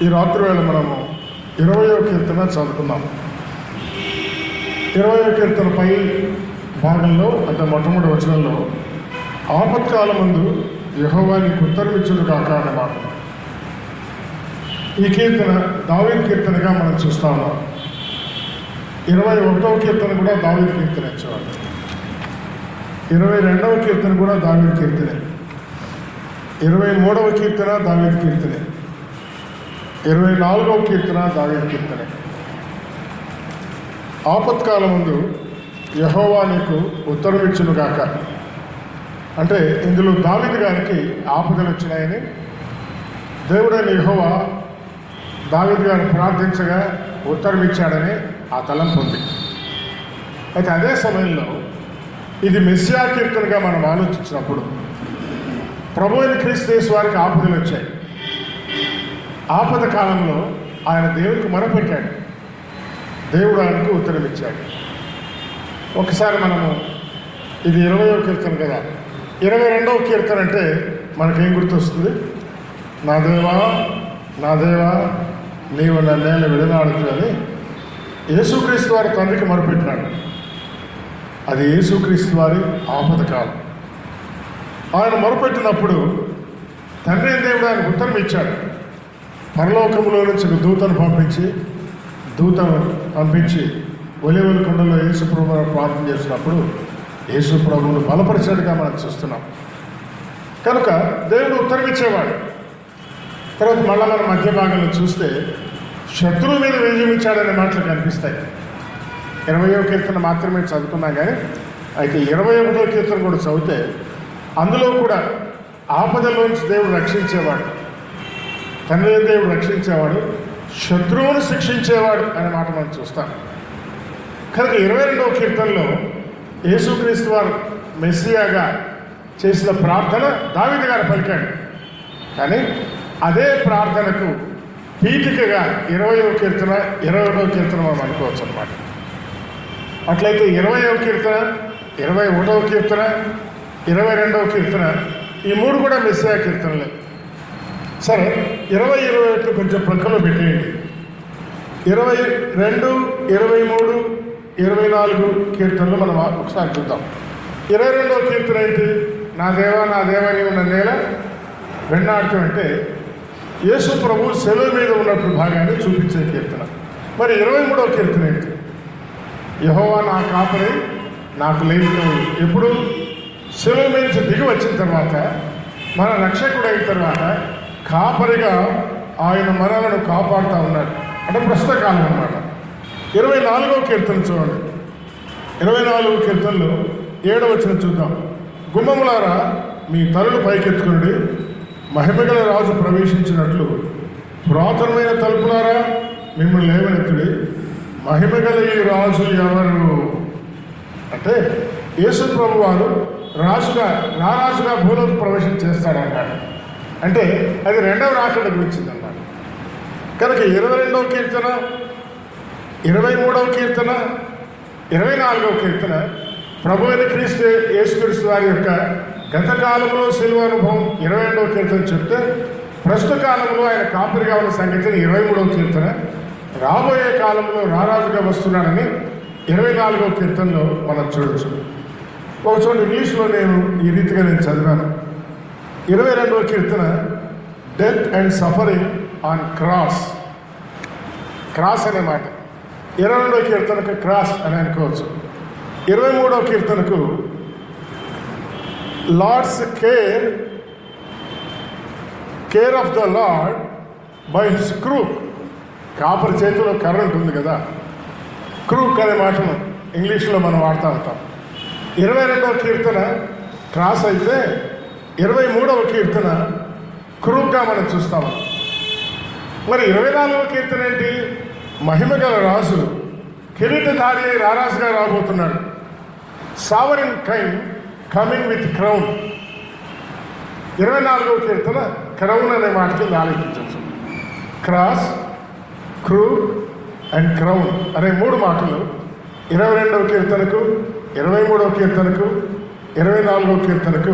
ఈ రాత్రి వేళ మనము 20వ కీర్తన చదువుకున్నాం. 20వ కీర్తన పై భాగంలో అంటే మొట్టమొదటి వచనంలో ఆపత్కాలమందు యెహోవా నీకు ఉత్తరమిచ్చును గాక అనే మాట. ఈ కీర్తన దావీదు కీర్తనగా మనం చూస్తా ఉన్నాం. 21వ కీర్తన కూడా దావీదు కీర్తన ఇచ్చేవాడు. 22వ కీర్తన కూడా దావీదు కీర్తనే. 23వ కీర్తన దావీదు కీర్తనే. 24వ కీర్తన దావీదు కీర్తనే. ఆపత్కాలమందు యెహోవా నీకు ఉత్తరమిచ్చును గాక అంటే ఇందులో దావీదు గారికి ఆపదలు వచ్చినాయని దేవుడైన యెహోవా దావీదు గారిని ప్రార్థించగా ఉత్తరం ఇచ్చాడని ఆ తలంపు ఉంది. అయితే అదే సమయంలో ఇది మెస్సియా కీర్తనగా మనం ఆలోచించినప్పుడు ప్రభు అయిన క్రీస్తు యేసు వారికి ఆపదలు వచ్చాయి. ఆపద కాలంలో ఆయన దేవుడికి మొరపెట్టాడు, దేవుడు ఆయనకు ఉత్తరం ఇచ్చాడు. ఒకసారి మనము ఇది 20వ కీర్తన కదా, 22వ కీర్తన అంటే మనకేం గుర్తొస్తుంది? నా దేవా నా దేవా నీవు నన్నేళ్ళు విడనాడుతు అని యేసుక్రీస్తు వారి తండ్రికి మొరపెట్టినాడు. అది యేసుక్రీస్తు వారి ఆపద కాలం. ఆయన మొరపెట్టినప్పుడు తండ్రి దేవుడు ఆయనకు ఉత్తరం ఇచ్చాడు. పరలోకంలో నుంచి దూతను పంపించి ఒలీవల కొండలో యేసు ప్రభువును ప్రార్థన చేసినప్పుడు యేసు ప్రభువును బలపరిచాడుగా మనం చూస్తున్నాం. కనుక దేవుడు ఉత్తరం ఇచ్చేవాడు. తర్వాత మళ్ళీ మన మధ్య భాగంలో చూస్తే శత్రువు మీద విజయమిచ్చాడనే మాటలు కనిపిస్తాయి. 20వ కీర్తన మాత్రమే చదువుకున్నాం కానీ అయితే 21వ కీర్తన కూడా చదివితే అందులో కూడా ఆపదలోంచి దేవుడు రక్షించేవాడు, తండ్రి దేవుడు రక్షించేవాడు, శత్రువును శిక్షించేవాడు అనే మాట మనం చూస్తాం. కనుక 22వ కీర్తనలో యేసుక్రీస్తు వారు మెస్సియాగా చేసిన ప్రార్థన దావీదు గారు పలికాడు. కానీ అదే ప్రార్థనకు పీఠికగా 20వ కీర్తన 21వ కీర్తన మనం అనుకోవచ్చు అన్నమాట. అట్లయితే 20వ కీర్తన 21వ కీర్తన 22వ కీర్తన ఈ మూడు కూడా మెస్సియా కీర్తనలే. సరే 20, 21 కొంచెం ప్రక్కలో పెట్టేయండి. 22, 23, 24 కీర్తనలు మనం ఒకసారి చూద్దాం. 22వ కీర్తన ఏంటి? నా దేవా నీవు నన్నేలా వెన్నాడుతూ అంటే యేసు ప్రభు సెలవు మీద ఉన్నప్పుడు భాగాన్ని చూపించే కీర్తన. మరి 23వ కీర్తన ఏంటి? యెహోవా నా కాపరి నాకు లేని. ఎప్పుడు సెలవు మీద నుంచి దిగి వచ్చిన తర్వాత మన రక్షకుడు అయిన తర్వాత కాపరిగా ఆయన మనలను కాపాడుతూ ఉన్నాడు అంటే ప్రస్తుత కాలం అన్నమాట. 24వ కీర్తన చూడండి. 24వ కీర్తనలో 7వ వచనం చూద్దాం. గుమ్మములారా మీ తలలు పైకెత్తుకుని మహిమగల రాజు ప్రవేశించినట్లు పురాతనమైన తలుపులారా మిమ్మల్ని లేవనెత్తుడి. మహిమగల ఈ రాజు ఎవరు అంటే యేసు ప్రభు వారు రారాజుగా భూలోకి ప్రవేశం చేస్తాడన్నాడు. అంటే అది రెండవ రాకడ గురించిందన్నమాట. కనుక 22వ కీర్తన 23వ కీర్తన 24వ కీర్తన ప్రభు అయిన క్రీస్తు యేసుక్రీస్తు వారి యొక్క గతకాలంలో శిలువ అనుభవం 22వ కీర్తన చెప్తే ప్రస్తుత కాలంలో ఆయన కాపరిగా ఉన్న సంగతిని 23వ కీర్తన, రాబోయే కాలంలో రారాజుగా వస్తున్నాడని 24వ కీర్తనలో మనం చూడవచ్చు. ఒక చోట ఇంగ్లీష్లో నేను ఈ రీతిగా చదివాను. 22వ కీర్తన death and suffering on cross అనే మాట. 22వ కీర్తనకు క్రాస్ అని అనుకోవచ్చు. 23వ కీర్తనకు Lord's care of the Lord by his crook. కాపరి చేతిలో కర్ర ఉంటుంది కదా, క్రూక్ అనే మాటను ఇంగ్లీష్లో మనం వాడుతూ ఉంటాం. 22వ కీర్తన క్రాస్ అయితే 23వ కీర్తన క్రూక్గా మనం చూస్తాము. మరి 24వ కీర్తన ఏంటి? మహిమగల రాజు కిరీటధారి రారాజుగా రాబోతున్నాడు. Sovereign king coming with crown. 24వ కీర్తన క్రౌన్ అనే మాట కింద ఆలోచించవచ్చు. క్రాస్, క్రూక్ అండ్ క్రౌన్ అనే మూడు మాటలు 22వ కీర్తనకు, 23వ కీర్తనకు, 24వ కీర్తనకు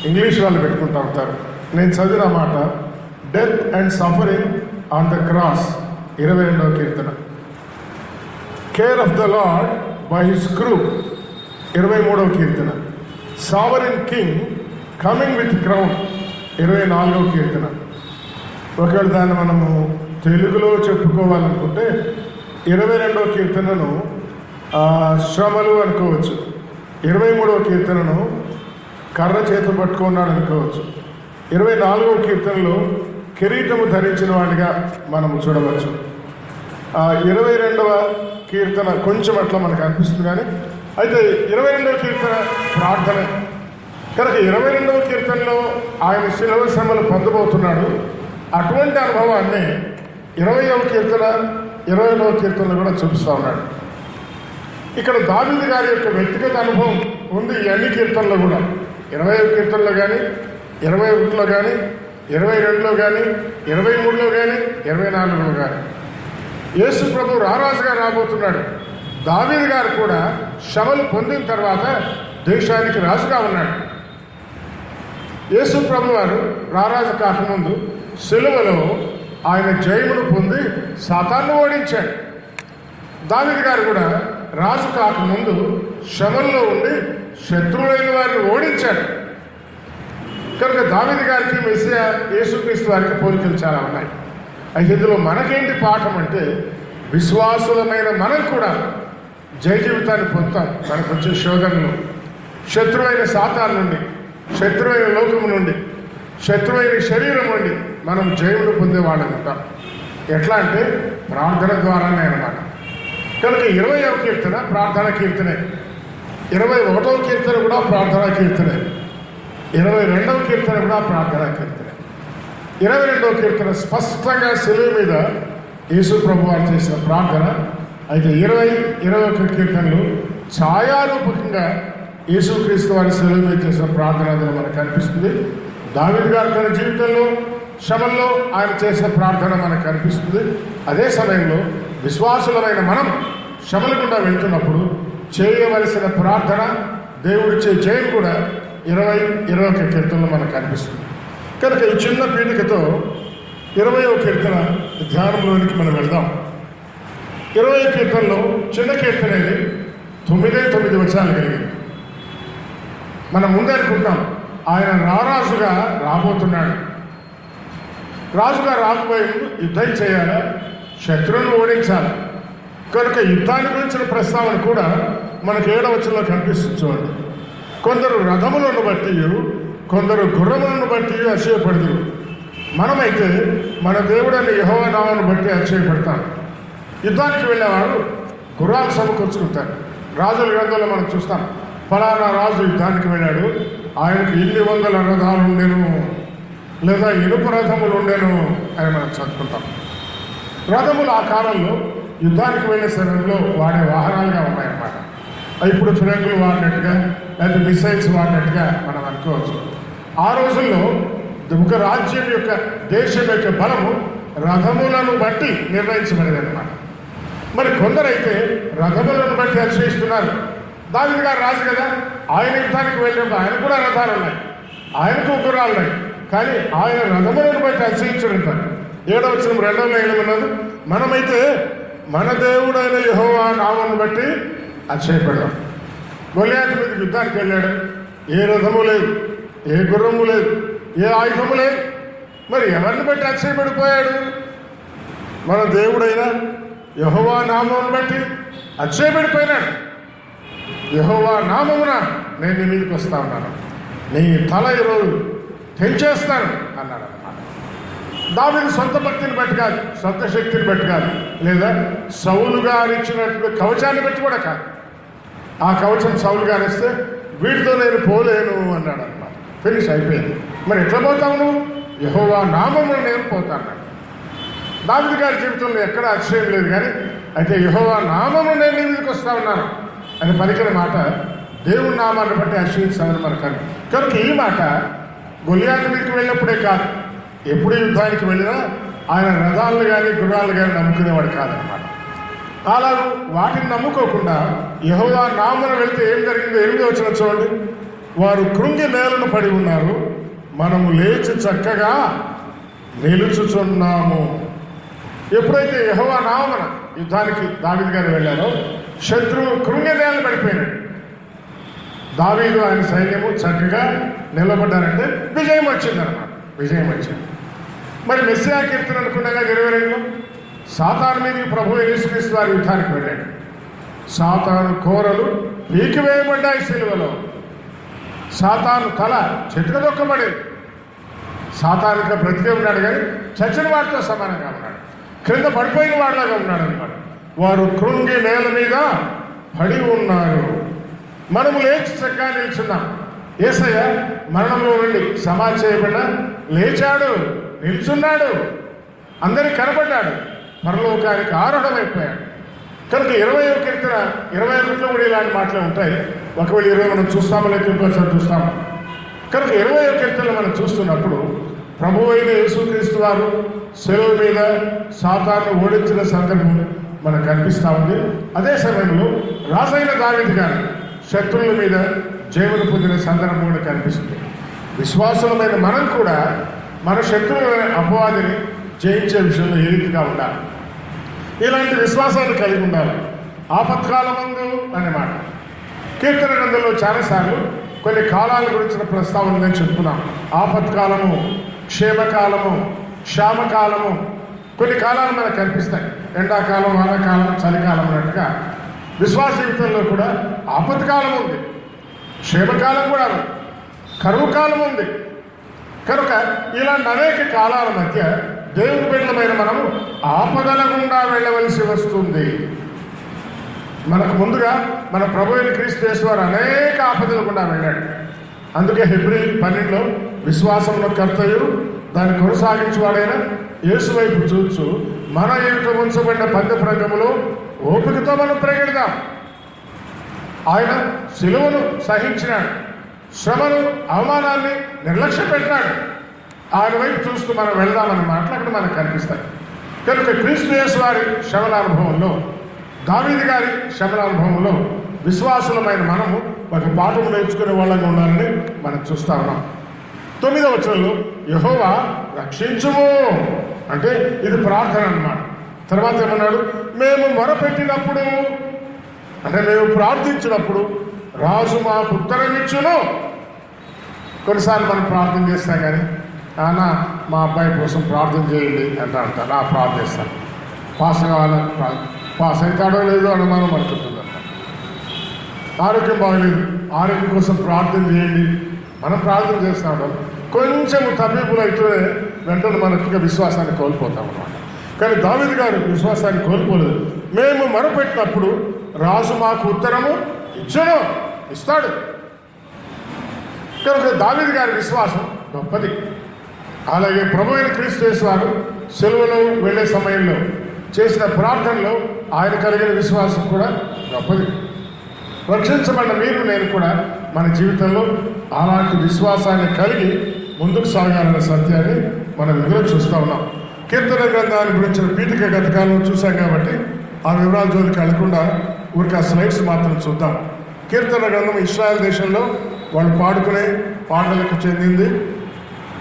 ఇంగ్లీష్ వాళ్ళు పెట్టుకుంటూ ఉంటారు. నేను చదివిన మాట death and suffering on the cross 22వ కీర్తన. Care of the Lord by his group 23వ కీర్తన. Sovereign king coming with crown 24వ కీర్తన. ఒకవేళ దాన్ని మనము తెలుగులో చెప్పుకోవాలనుకుంటే 22వ కీర్తనను శ్రమలు అనుకోవచ్చు, 23వ కీర్తనను కర్ర చేత పట్టుకున్నాడు అనుకోవచ్చు, 24వ కీర్తనలో కిరీటము ధరించిన వాడిగా మనము చూడవచ్చు. 22వ కీర్తన కొంచెం అట్లా మనకు అనిపిస్తుంది, కానీ అయితే 22వ కీర్తన ప్రార్థనే కనుక 22వ కీర్తనలో ఆయన శిలువ శ్రమలు పొందబోతున్నాడు. అటువంటి అనుభవాన్ని 20వ కీర్తన 21వ కీర్తనలో కూడా చూపిస్తూ ఉన్నాడు. ఇక్కడ దావీదు గారి యొక్క వ్యక్తిగత అనుభవం ఉంది ఈ అన్ని కీర్తనలో కూడా. 20వ కీర్తనలో కానీ, 21లో కానీ, 22లో కానీ, 23లో కానీ, 24లో కానీ యేసు ప్రభు రారాజుగా రాబోతున్నాడు. దావీదు గారు కూడా శ్రమలు పొందిన తర్వాత దేశానికి రాజుగా ఉన్నాడు. యేసు ప్రభు వారు రారాజు కాకముందు సిలువలో ఆయన జయమును పొంది సాతాన్ని ఓడించాడు. దావీదు గారు కూడా రాజు కాకముందు శ్రమల్లో ఉండి శత్రువులైన వారిని ఓడించాడు. కనుక దావీదు గారికి మెస్సియా యేసుక్రీస్తు వారికి పోలికలు చాలా ఉన్నాయి. అయితే ఇందులో మనకేంటి పాఠం అంటే, విశ్వాసులమైన మనం కూడా జయ జీవితాన్ని పొందుతాం. మనకు వచ్చే శోధనలు శత్రువైన సాతాను నుండి, శత్రువైన లోకము నుండి, శత్రువైన శరీరం నుండి మనం జయమును పొందేవాళ్ళం ఉంటాం. ఎట్లా అంటే ప్రార్థన ద్వారానే అన్నమాట. కనుక 20వ కీర్తన ప్రార్థన కీర్తనే, 21వ కీర్తన కూడా ప్రార్థనా కీర్తనే, 22వ కీర్తన కూడా ప్రార్థనా కీర్తనే. 22వ కీర్తన స్పష్టంగా శిలువ మీద యేసు ప్రభు వారు చేసిన ప్రార్థన. అయితే 21వ కీర్తనలు ఛాయారూపకంగా యేసుక్రీస్తు వారి శిలువ మీద చేసిన ప్రార్థన అనేది మనకు కనిపిస్తుంది. దావీదు గారు తన జీవితంలో శ్రమల్లో ఆయన చేసిన ప్రార్థన మనకు కనిపిస్తుంది. అదే సమయంలో విశ్వాసులమైన మనం శ్రమల గుండా వెళ్తున్నప్పుడు చేయవలసిన ప్రార్థన, దేవుడిచ్చే జయం కూడా 21వ కీర్తనలో మనకు కనిపిస్తుంది. కనుక ఈ చిన్న పీఠికతో 20వ కీర్తన ధ్యానంలోనికి మనం వెళ్దాం. 20వ కీర్తనలో చిన్న కీర్తన ఇది 9 వచనాలు కలిగింది. మనం ముందే అనుకుంటాం ఆయన రారాజుగా రాబోతున్నాడు. రాజుగా రాకపోయే ముందు యుద్ధం చేయాలి, శత్రువును ఓడించాలి. కనుక యుద్ధాన్ని గురించిన ప్రస్తావన కూడా మనకు 7వ వచనంలో కనిపిస్తుంది. చూడండి, కొందరు రథములను బట్టి, కొందరు గుర్రములను బట్టి అతిశయపడతారు. మనమైతే మన దేవుడైన యెహోవా నామమును బట్టి అతిశయపడతాం. యుద్ధానికి వెళ్ళేవాడు గుర్రాలు సమకూర్చుకుంటారు. రాజుల గ్రంథంలో మనం చూస్తాం, ఫలానా రాజు యుద్ధానికి వెళ్ళాడు, ఆయనకు ఇన్ని వందల రథాలు ఉండేను, లేదా ఇనుప రథములు ఉండేను అని మనం చదువుకుంటాం. రథములు ఆ కాలంలో యుద్ధానికి వెళ్ళే సమయంలో వాడే వాహనాలుగా ఉన్నాయన్నమాట. ఇప్పుడు ఫిరంగులు వాడినట్టుగా లేదా మిసైల్స్ వాడినట్టుగా మనం అనుకోవచ్చు. ఆ రోజుల్లో ఒక రాజ్యం యొక్క, దేశం యొక్క బలము రథములను బట్టి నిర్ణయించబడేది అన్నమాట. మరి కొందరైతే రథములను బట్టి అతిశయిస్తున్నారు. దావీదు గారు రాజు కదా, ఆయన యుద్ధానికి వెళ్ళినప్పుడు ఆయన కూడా రథాలు ఉన్నాయి, ఆయనకు గుర్రాలు ఉన్నాయి, కానీ ఆయన రథములను బట్టి అతిశయించుంటారు. 7వ వచనం 2వ లైన్లో ఉన్నది, మనమైతే మన దేవుడైన యెహోవా నామమును బట్టి అతిశయపడ్డాం. గొల్యాతు మీదకి యుద్ధానికి వెళ్ళాడు, ఏ రథము లేదు, ఏ గుర్రము లేదు, ఏ ఆయుధము లేదు. మరి ఎవరిని బట్టి అతిశయపడిపోయాడు? మన దేవుడైన యెహోవా నామమును బట్టి అతిశయపడిపోయినాడు. యెహోవా నామమున నేను నీ మీదకి వస్తా ఉన్నాను, నీ తల ఈరోజు తెంచేస్తాను అన్నాడు అన్నమాట. దావీదు సొంత భక్తిని బట్టి కాదు, సొంత శక్తిని బట్టి కాదు, లేదా సౌలు గారు ఇచ్చినట్టు కవచాన్ని బట్టి కూడా కాదు. ఆ కవచం సౌలు గారు ఇస్తే వీటితో నేను పోలేను అన్నాడు అన్నమాట. ఫినిష్ అయిపోయింది. మరి ఎట్లా పోతావు నువ్వు? యెహోవా నామమున నేను పోతాను. దావీదు గారి జీవితంలో ఎక్కడ అతిశయం లేదు, కానీ అయితే యెహోవా నామమున నేను నీ మీదకి వస్తా ఉన్నాను అని పలికిన మాట దేవుని నామాన్ని బట్టి అతిశయించాలని మనకు. కనుక ఈ మాట గొల్యాతు మీదకి వెళ్ళినప్పుడే కాదు, ఎప్పుడు యుద్ధానికి వెళ్ళినా ఆయన రథాలను కానీ గుర్రాలు కానీ నమ్ముకునేవాడు కాదనమాట. అలా వాటిని నమ్ముకోకుండా యెహోవా నామమున వెళ్తే ఏం జరిగిందో 8వ వచనం చూడండి, వారు కృంగి నేలను పడి ఉన్నారు, మనము లేచి చక్కగా నిలుచుచున్నాము. ఎప్పుడైతే యెహోవా నామమున యుద్ధానికి దావీదు గారు వెళ్ళారో శత్రువు కృంగనేల పడిపోయినాడు. దావీదు ఆయన సైన్యము చక్కగా నిలబడ్డారంటే విజయం వచ్చిందన్నమాట. విజయం వచ్చింది. మరి మెస్సియా కీర్తన అనుకున్నాగా 22లో సాతాను మీదకి ప్రభువు యేసుక్రీస్తు వారి యుద్ధానికి వెళ్ళాడు. సాతాను కోరలు పీకివేయబడ్డాయి సిలువలో. సాతాను తల చెట్టుకు దొక్కబడేది. సాతానుగా బ్రతికే ఉన్నాడు కానీ చచ్చిన వాడితో సమానంగా ఉన్నాడు. క్రింద పడిపోయిన వాడిలాగా ఉన్నాడు అన్నమాట. వారు కృంగి నేల మీద పడి ఉన్నారు. మనము లేచి చక్కగా నిల్చున్నాం. యేసయ్య మరణంలో నుండి సమాధి చేయబడిన లేచాడు, నిల్చున్నాడు, అందరికి కనబడ్డాడు, పరలోకానికి ఆరోహణమైపోయాడు. కనుక 20వ కీర్తన 21లో కూడా ఇలాంటి మాటలు ఉంటాయి. ఒకవేళ 20 మనం చూస్తామో లేకపోతే ఇంకోసారి చూస్తాము. కనుక 20వ కీర్తనలు మనం చూస్తున్నప్పుడు ప్రభువు అయిన యేసుక్రీస్తు వారు శిలువ మీద సాతాను ఓడించిన సందర్భం మనకు కనిపిస్తూ ఉంది. అదే సమయంలో రాజైన దావీదు గారు శత్రువుల మీద జయమును పొందిన సందర్భం కూడా కనిపిస్తుంది. విశ్వాసులమైన మనం కూడా మన శత్రువులైన అపవాదిని జయించే విషయంలో ఏ రీతిగా ఉండాలి, ఇలాంటి విశ్వాసాన్ని కలిగి ఉండాలి. ఆపత్కాలమందు అనే మాట కీర్తన గ్రంథంలో చాలాసార్లు కొన్ని కాలాల గురించిన ప్రస్తావన నేను చెప్తున్నాం. ఆపత్కాలము, క్షేమకాలము, క్షామకాలము, కొన్ని కాలాలు మనకు కనిపిస్తాయి. ఎండాకాలం, వానాకాలం, చలికాలం అన్నట్టుగా విశ్వాస జీవితంలో కూడా ఆపత్కాలం ఉంది, క్షేమకాలం కూడా ఉంది, కరువు కాలం ఉంది. కనుక ఇలాంటి అనేక కాలాల మధ్య దేవుని బిడ్డలమైన మనము ఆపదల గుండా వెళ్ళవలసి వస్తుంది. మనకు ముందుగా మన ప్రభువు అయిన క్రీస్తు యేసు వారు అనేక ఆపదల గుండా వెళ్ళాడు. అందుకే హెబ్రీ 12లో విశ్వాసంలో కర్తయు దాన్ని కొనసాగించువాడైన యేసు వైపు చూచు మన ఎదుట ఉంచబడిన పందెప్రంగములో ఓపికతో మనం పరిగెడదాం. ఆయన సిలువను సహించినాడు, శ్రమను, అవమానాన్ని నిర్లక్ష్యం పెట్టినాడు. ఆయన వైపు చూస్తూ మనం వెళ్దామన్న మాటలు అక్కడ మనకు కనిపిస్తాయి. కనుక క్రీస్తు యేసు వారి శ్రమలానుభవంలో, దావీదు గారి శ్రమలానుభవంలో విశ్వాసులమైన మనము ఒక పాఠం నేర్చుకునే వాళ్ళగా ఉండాలని మనం చూస్తా ఉన్నాం. 9వ వచనంలో యెహోవా రక్షించుము అంటే ఇది ప్రార్థన అన్నమాట. తర్వాత ఏమన్నాడు? మేము మొరపెట్టినప్పుడు అంటే మేము ప్రార్థించినప్పుడు రాజు మాకు ఉత్తరం ఇచ్చును. కొన్నిసార్లు మనం ప్రార్థన చేస్తాం కానీ నా మా అబ్బాయి కోసం ప్రార్థన చేయండి అంటే అంటారు. ప్రార్థిస్తాను, పాస్ కావాలని పాస్ అవుతాడో లేదో అనుమానం అనుకుంటుంది. ఆరోగ్యం బాగలేదు, ఆరోగ్యం కోసం ప్రార్థన చేయండి, మనం ప్రార్థన చేస్తున్నాం. కొంచెం తప్పిపులు అయితే వెంటనే మనకి విశ్వాసాన్ని కోల్పోతాం అన్నమాట. కానీ దావీదు గారు విశ్వాసాన్ని కోల్పోలేదు. మేము మొరపెట్టినప్పుడు రాజు మాకు ఉత్తరము ఇచ్చును, ఇస్తాడు. కనుక దావీదు గారి విశ్వాసం గొప్పది. అలాగే ప్రభు అయిన క్రీస్తు యేసు వారు సెలవులో వెళ్ళే సమయంలో చేసిన ప్రార్థనలో ఆయన కలిగిన విశ్వాసం కూడా గొప్పది. రక్షించబడిన మీరు నేను కూడా మన జీవితంలో అలాంటి విశ్వాసాన్ని కలిగి ముందుకు సాగాలన్న సత్యాన్ని మనం ఇందులో చూస్తూ ఉన్నాం. కీర్తన గ్రంథాన్ని గురించిన పీఠిక గతకాలను చూసాం కాబట్టి ఆ వివరాల జోలికి వెళ్లకుండా ఊరికి ఆ స్లైడ్స్ మాత్రం చూద్దాం. కీర్తన గ్రంథం ఇశ్రాయేల్ దేశంలో వాళ్ళు పాడుకునే పాటలకు చెందింది.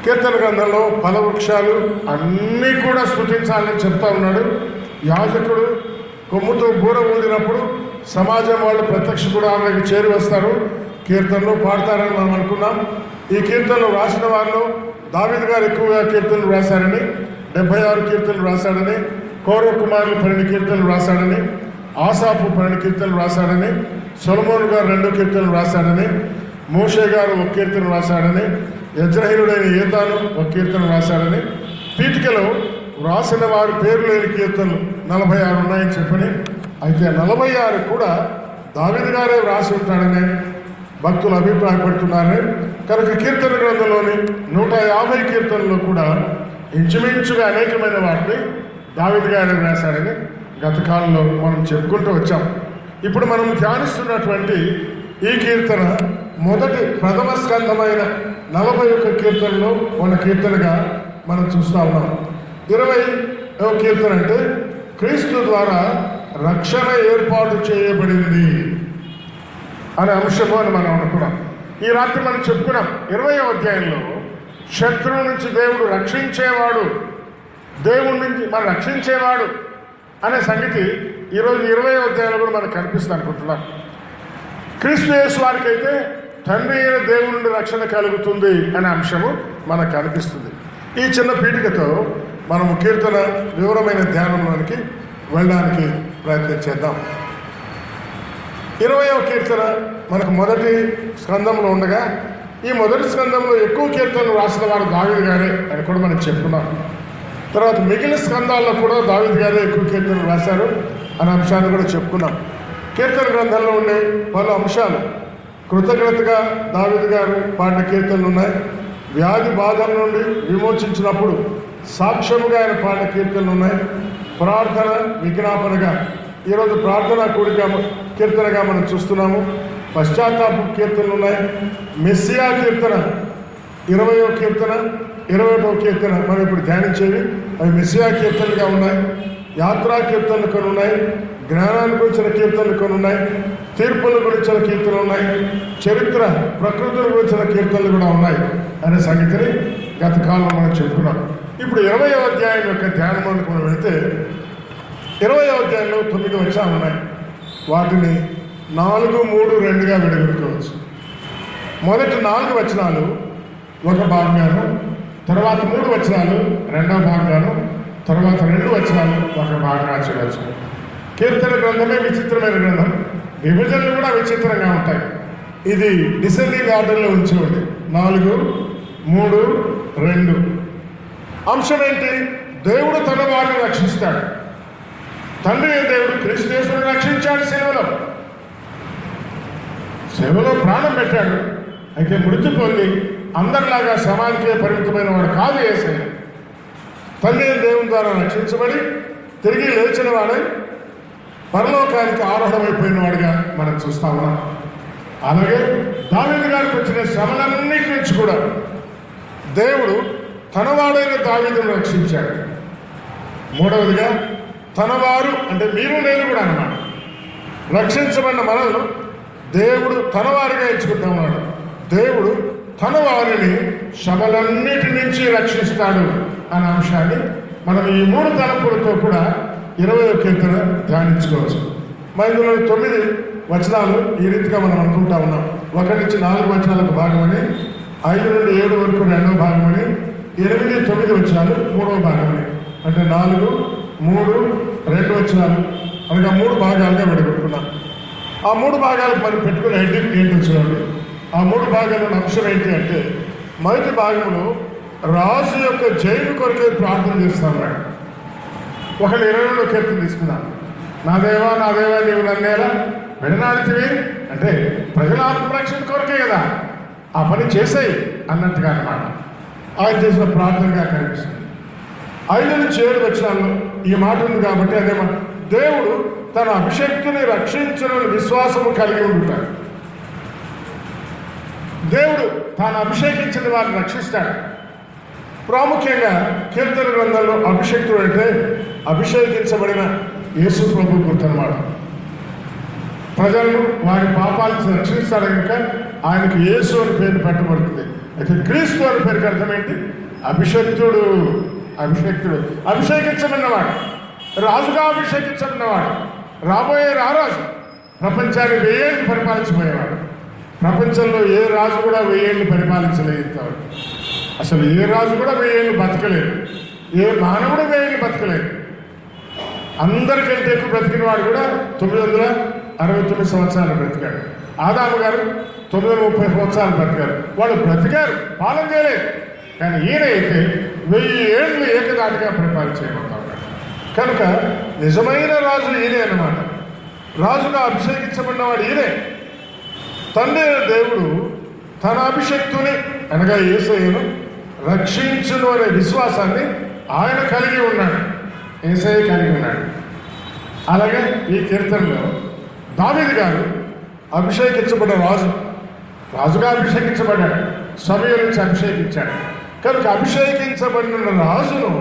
కీర్తన గ్రంథంలో ఫలవృక్షాలు అన్నీ కూడా స్తుతించాలని చెప్తా ఉన్నాడు. యాజకుడు కొమ్ముతో బూర ఊదినప్పుడు సమాజం వాళ్ళు ప్రత్యక్ష కూడా ఆమెకు చేరి వస్తారు, కీర్తనలు పాడతారని మనం అనుకున్నాం. ఈ కీర్తనలు రాసిన వారిలో దావీదు గారు ఎక్కువగా కీర్తనలు రాశారని, 76 కీర్తనలు రాశాడని, కౌరవ కుమారులు 12 కీర్తనలు రాశాడని, ఆసాపు 12 కీర్తనలు రాశాడని, సొలొమోను గారు 2 కీర్తనలు రాశాడని, మోషే గారు 1 కీర్తన రాశాడని, యజ్రహీనుడైన ఏతాను 1 కీర్తన రాశాడని, పీఠికలో రాసిన వారి పేరు లేని కీర్తనలు 46 ఉన్నాయని చెప్పని, అయితే 46 కూడా దావీదు గారే రాసి ఉంటాడని భక్తులు అభిప్రాయపడుతున్నారని. కనుక కీర్తన గ్రంథంలోని 150 కీర్తనలో కూడా ఇంచుమించుగా అనేకమైన వాటిని దావీదు గారే రాశాడని గత కాలంలో మనం చెప్పుకుంటూ వచ్చాం. ఇప్పుడు మనం ధ్యానిస్తున్నటువంటి ఈ కీర్తన మొదటి ప్రథమ స్కంధమైన 41 కీర్తనలో ఉన్న కీర్తనగా మనం చూస్తూ ఉన్నాం. 20వ కీర్తన అంటే క్రీస్తు ద్వారా రక్షణ ఏర్పాటు చేయబడింది అనే అంశము అని మనం అనుకున్నాం. ఈ రాత్రి మనం చెప్పుకున్నాం 20వ అధ్యాయంలో శత్రువు నుంచి దేవుడు రక్షించేవాడు, దేవుడి నుంచి మనం రక్షించేవాడు అనే సంగతి ఈరోజు 20వ అధ్యాయంలో కూడా మనకు కనిపిస్తుంది అనుకుంటున్నాం. క్రీస్తు యేసు వారికి అయితే తండ్రి అయిన దేవుడి నుండి రక్షణ కలుగుతుంది అనే అంశము మనకు కనిపిస్తుంది. ఈ చిన్న పీఠికతో మనము కీర్తన వివరమైన ధ్యానంలోనికి వెళ్ళడానికి ప్రయత్నం చేద్దాం. 20వ కీర్తన మనకు మొదటి స్కందంలో ఉండగా, ఈ మొదటి స్కందంలో ఎక్కువ కీర్తనలు రాసిన వాడు దావీదు గారే అని కూడా మనం చెప్పుకున్నాం. తర్వాత మిగిలిన స్కందాల్లో కూడా దావీదు గారే ఎక్కువ కీర్తనలు రాశారు అనే అంశాన్ని కూడా చెప్పుకున్నాం. కీర్తన గ్రంథంలో ఉండే పలు అంశాలు, కృతజ్ఞతగా దావీదు గారు పాడిన కీర్తనలు ఉన్నాయి. వ్యాధి బాధల నుండి విమోచించినప్పుడు సాక్ష్యముగా ఆయన పాడిన కీర్తనలు ఉన్నాయి. ప్రార్థన విజ్ఞాపనగా ఈరోజు ప్రార్థన కూడిక కీర్తనగా మనం చూస్తున్నాము. పశ్చాత్తాప కీర్తనలు ఉన్నాయి. మెస్సియా కీర్తన 20వ కీర్తన, 21వ కీర్తన మనం ఇప్పుడు ధ్యానించేవి అవి మెస్సియా కీర్తనలుగా ఉన్నాయి. యాత్రా కీర్తనలు కొన్ని ఉన్నాయి. జ్ఞానాన్ని గురించిన కీర్తనలు కొన్ని ఉన్నాయి. తీర్పుల గురించిన కీర్తనలు ఉన్నాయి. చరిత్ర ప్రకృతుల గురించిన కీర్తనలు కూడా ఉన్నాయి అనే సంగతిని గత కాలంలో మనం చెప్పుకున్నాం. ఇప్పుడు 20వ అధ్యాయం యొక్క ధ్యానంలోకి మనం వెళితే 20వ అధ్యాయంలో 9 వచనాలు ఉన్నాయి. వాటిని 4, 3, 2గా విడగొట్టుకోవచ్చు. మొదటి 4 వచనాలు ఒక భాగంగాను, తర్వాత 3 వచనాలు రెండవ భాగంగాను, తర్వాత 2 వచనాలు ఒక భాగంగా చూడవచ్చు. కీర్తన గ్రంథమే విచిత్రమైన గ్రంథం. విభజనలు కూడా విచిత్రంగా ఉంటాయి. ఇది డిసెండింగ్ ఆర్డర్లో ఉంచేవాడి 4, 3, 2. అంశం ఏంటి? దేవుడు తన వారిని రక్షిస్తాడు. తండ్రి దేవుడు క్రీస్తు యేసుని రక్షించాడు. సేవలో ప్రాణం పెట్టాడు. అయితే మృతి పొంది అందరిలాగా సమాధికే పరిమితమైన వాడు కాదు యేసయ్య. తండ్రి దేవుని ద్వారా రక్షించబడి తిరిగి లేచిన వాడై పరలోకానికి ఆరోహణమైపోయిన వాడిగా మనం చూస్తా ఉన్నాం. అలాగే దావీదు గారికి వచ్చిన శ్రమలన్నిటి నుంచి కూడా దేవుడు తనవాడైన దావీదును రక్షించాడు. మూడవదిగా తనవారు అంటే మీరు నేను కూడా అన్నమాట. రక్షించబడిన మనల్ని దేవుడు తనవారిగా ఎంచుకుంటున్నాడు. దేవుడు తన వారిని శ్రమలన్నిటి నుంచి రక్షిస్తాడు అనే అంశాన్ని మనం ఈ 3 తలంపులతో కూడా 20వ కీర్తన ధ్యానించుకోవచ్చు. ఇందులో 9 వచనాలు ఈ రీతిగా మనం అనుకుంటా ఉన్నాం. 1 నుంచి 4 వచనాలకు భాగమని, 5 నుండి 7 వరకు 2వ భాగమని, 8, 9 వచనాలు 3వ భాగమని. అంటే 4, 3, 2 వచనాలు అనగా 3 భాగాలుగా విడగొట్టుకున్నాం. ఆ 3 భాగాలకు మనం పెట్టుకునే హెడ్డింగ్ ఏంటో చూడండి. ఆ 3 భాగాల అంశం ఏంటి అంటే, మొదటి భాగంలో రాజు యొక్క జైలు కొరకే ప్రార్థన చేస్తున్నాడు. ఒకళ్ళు 22వ కీర్తన తీసుకున్నాను. నా దేవా నీవు నన్నేలా విడనాడితివి అంటే ప్రజల ఆత్మరక్షణ కొరకే కదా, ఆ పని చేసేయి అన్నట్టుగా అన్నమాట. ఆయన చేసిన ప్రార్థనగా కనిపిస్తుంది. 5 నుంచి 7 వచనాల్లో ఈ మాట ఉంది కాబట్టి అదే దేవుడు తన అభిషక్తుని రక్షించిన విశ్వాసము కలిగి ఉంటాడు. దేవుడు తాను అభిషేకించిన వారిని రక్షిస్తాడు. ప్రాముఖ్యంగా కీర్తన గ్రంథంలో అభిషక్తుడు అంటే అభిషేకించబడిన యేసు ప్రభు గుర్తన్నమాట. ప్రజలను వారి పాపాలను రక్షిస్తాడు కనుక ఆయనకి యేసు అని పేరు పెట్టబడుతుంది. అయితే క్రీస్తు అని పేరుకి అర్థం ఏంటి? అభిషక్తుడు. అభిషేకించబడినవాడు, రాజుగా అభిషేకించబడినవాడు, రాబోయే రారాజు, ప్రపంచాన్ని 1000 ఏళ్ళు పరిపాలించబోయేవాడు. ప్రపంచంలో ఏ రాజు కూడా 1000 ఏళ్ళు పరిపాలించలేదు. అసలు ఏ రాజు కూడా 1000 ఏళ్ళు బతకలేదు. ఏ మానవుడు 1000 ఏళ్ళు బతకలేదు. అందరికంటే ఎక్కువ బ్రతికిన వాడు కూడా 969 సంవత్సరాలు బ్రతికాడు. ఆదాము గారు 930 సంవత్సరాలు బ్రతికారు. వాళ్ళు బ్రతికారు, పాలన చేయలేదు. కానీ ఈయన అయితే 1000 ఏళ్ళు ఏకదాటిగా పరిపాలించబోతా ఉన్నాడు. కనుక నిజమైన రాజు ఈయనే అన్నమాట. రాజుగా అభిషేకించబడినవాడు ఈయనే. తండ్రి దేవుడు తన అభిషక్తుని అనగా యేసయ్యను రక్షించును అనే విశ్వాసాన్ని ఆయన కలిగి ఉన్నాడు. యేసయ్య కలిగి ఉన్నాడు. అలాగే ఈ కీర్తనలో దావీదు గారు అభిషేకించబడ్డ రాజుగా అభిషేకించబడ్డాడు. సమయం నుంచి అభిషేకించాడు. కనుక అభిషేకించబడిన రాజును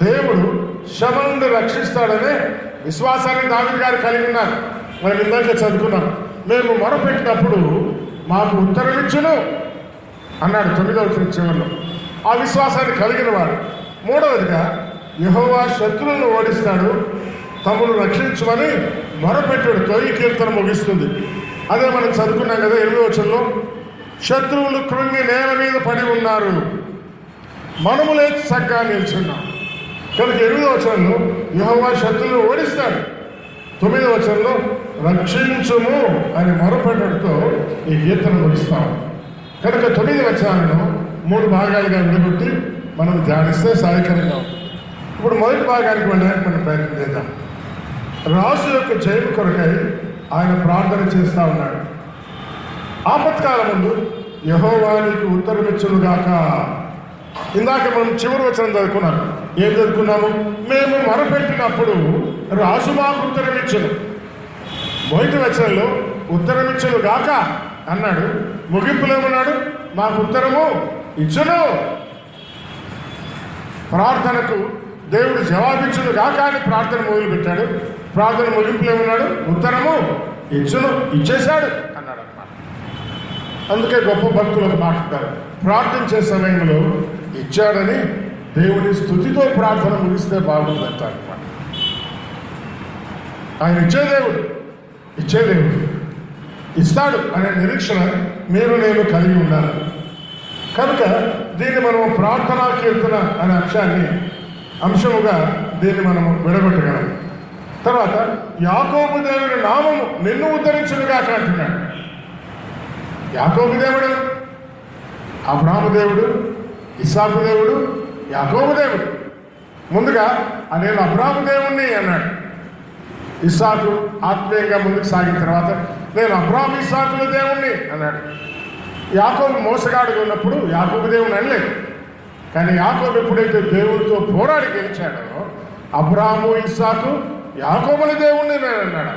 దేవుడు శ్రమ నుండి రక్షిస్తాడనే విశ్వాసాన్ని దావీదు గారు కలిగి ఉన్నారు. మనం ఇందాక చదువుకున్నాం. మేము మొరపెట్టినప్పుడు మాకు ఉత్తరమిచ్చును అన్నాడు 9వ చివరిలో. ఆ విశ్వాసాన్ని కలిగిన వాడు. మూడవదిగా యెహోవా శత్రువులను ఓడిస్తాడు, తమను రక్షించమని మొరపెట్టాడు. ఈ కీర్తన ముగిస్తుంది. అదే మనం చదువుకున్నాం కదా 8వ వచనంలో, శత్రువులు కృంగి నేల మీద పడి ఉన్నారు, మనము లేచి చక్కగా నిల్చున్నాం. కనుక 8వ వచనంలో యెహోవా శత్రువులను ఓడిస్తాడు. 9వ వచనంలో రక్షించుము అని మొరపెట్టడంతో ఈ కీర్తన ముగిస్తాం. కనుక 9 వచనాలను 3 భాగాలుగా విడగొట్టి మనం ధ్యానిస్తే సహాయకరంగా ఉంటుంది. ఇప్పుడు మొదటి భాగానికి వెళ్ళడానికి మనం ప్రయత్నం చేద్దాం. రాజు యొక్క జయం కొరకై ఆయన ప్రార్థన చేస్తూ ఉన్నాడు. ఆపత్కాలం ముందు యెహోవా నీకు ఉత్తరమిచ్చునుగాక. ఇందాక మనం చివరి వచనం చదువుకున్నాం. ఏం చదువుకున్నాము? మేము మొరపెట్టినప్పుడు రాజు మాకు ఉత్తరమిచ్చును. మొదటి వచనంలో ఉత్తరమిచ్చును గాక అన్నాడు. ముగింపులో ఏమన్నాడు? మాకు ఉత్తరము ఇచ్చును. ప్రార్థనకు దేవుడు జవాబిచ్చును గాక అని ప్రార్థన మొదలుపెట్టాడు. ప్రార్థన ముగింపులో ఏమన్నాడు? ఉత్తరము ఇచ్చును, ఇచ్చేశాడు అన్నాడు అన్నమాట. అందుకే గొప్ప భక్తులకు మాట్లాడతారు, ప్రార్థించే సమయంలో ఇచ్చాడని దేవుని స్తుతితో ప్రార్థన ముగిస్తే బాగుందంటారు అన్నమాట. ఆయన ఇచ్చే దేవుడు ఇస్తాడు అనే నిరీక్షణ మీరు నేను కలిగి ఉండాలి. కనుక దీన్ని మనం ప్రార్థనా కీర్తన అనే అంశముగా దీన్ని మనము విడగొట్టగలం. తర్వాత యాకోబు దేవుని నామము నిన్ను ఉద్ధరించునుగాక అంటున్నాడు. యాకోబు దేవుడు అబ్రాహాము దేవుడు, ఇస్సాకు దేవుడు, యాకోబు దేవుడు. ముందుగా నేను అబ్రాహాము దేవుణ్ణి అన్నాడు. ఇస్సాకు ఆత్మీయంగా ముందుకు సాగిన తర్వాత నేను అబ్రాహాము ఇస్సాకుల దేవుణ్ణి అన్నాడు. యాకోబు మోసగాడుగా ఉన్నప్పుడు యాకోబు దేవుని అనలేదు. కానీ యాకోబు ఎప్పుడైతే దేవుడితో పోరాడి గెలిచాడో అబ్రాహాము ఇస్సాకు యాకోబుల దేవుణ్ణి నేను అన్నాడు.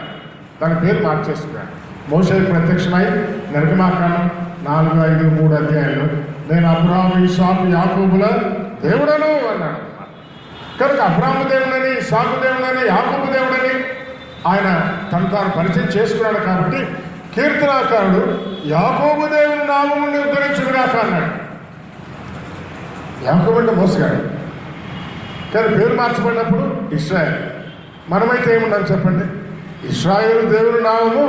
దాని పేరు మార్చేస్తున్నాడు. మోషేకు ప్రత్యక్షమై నిర్గమాకాండం 4, 5, 3 అధ్యాయంలో నేను అబ్రాహాము ఇస్సాకు యాకోబుల దేవుడను అన్నాడు. కనుక అబ్రాహాము దేవుడని, ఇస్సాకు దేవుడని, యాకోబు దేవుడని ఆయన తాను పరిచయం చేసుకున్నాడు. కాబట్టి కీర్తనాకారుడు యాకోబు దేవుని నామముని ఉద్ధరించుగాక అన్నాడు. యాకోబు అంటే మోసగాడు, కానీ పేరు మార్చబడినప్పుడు ఇశ్రాయేల్. మనమైతే ఏమున్నాం చెప్పండి? ఇశ్రాయేలు దేవుని నామము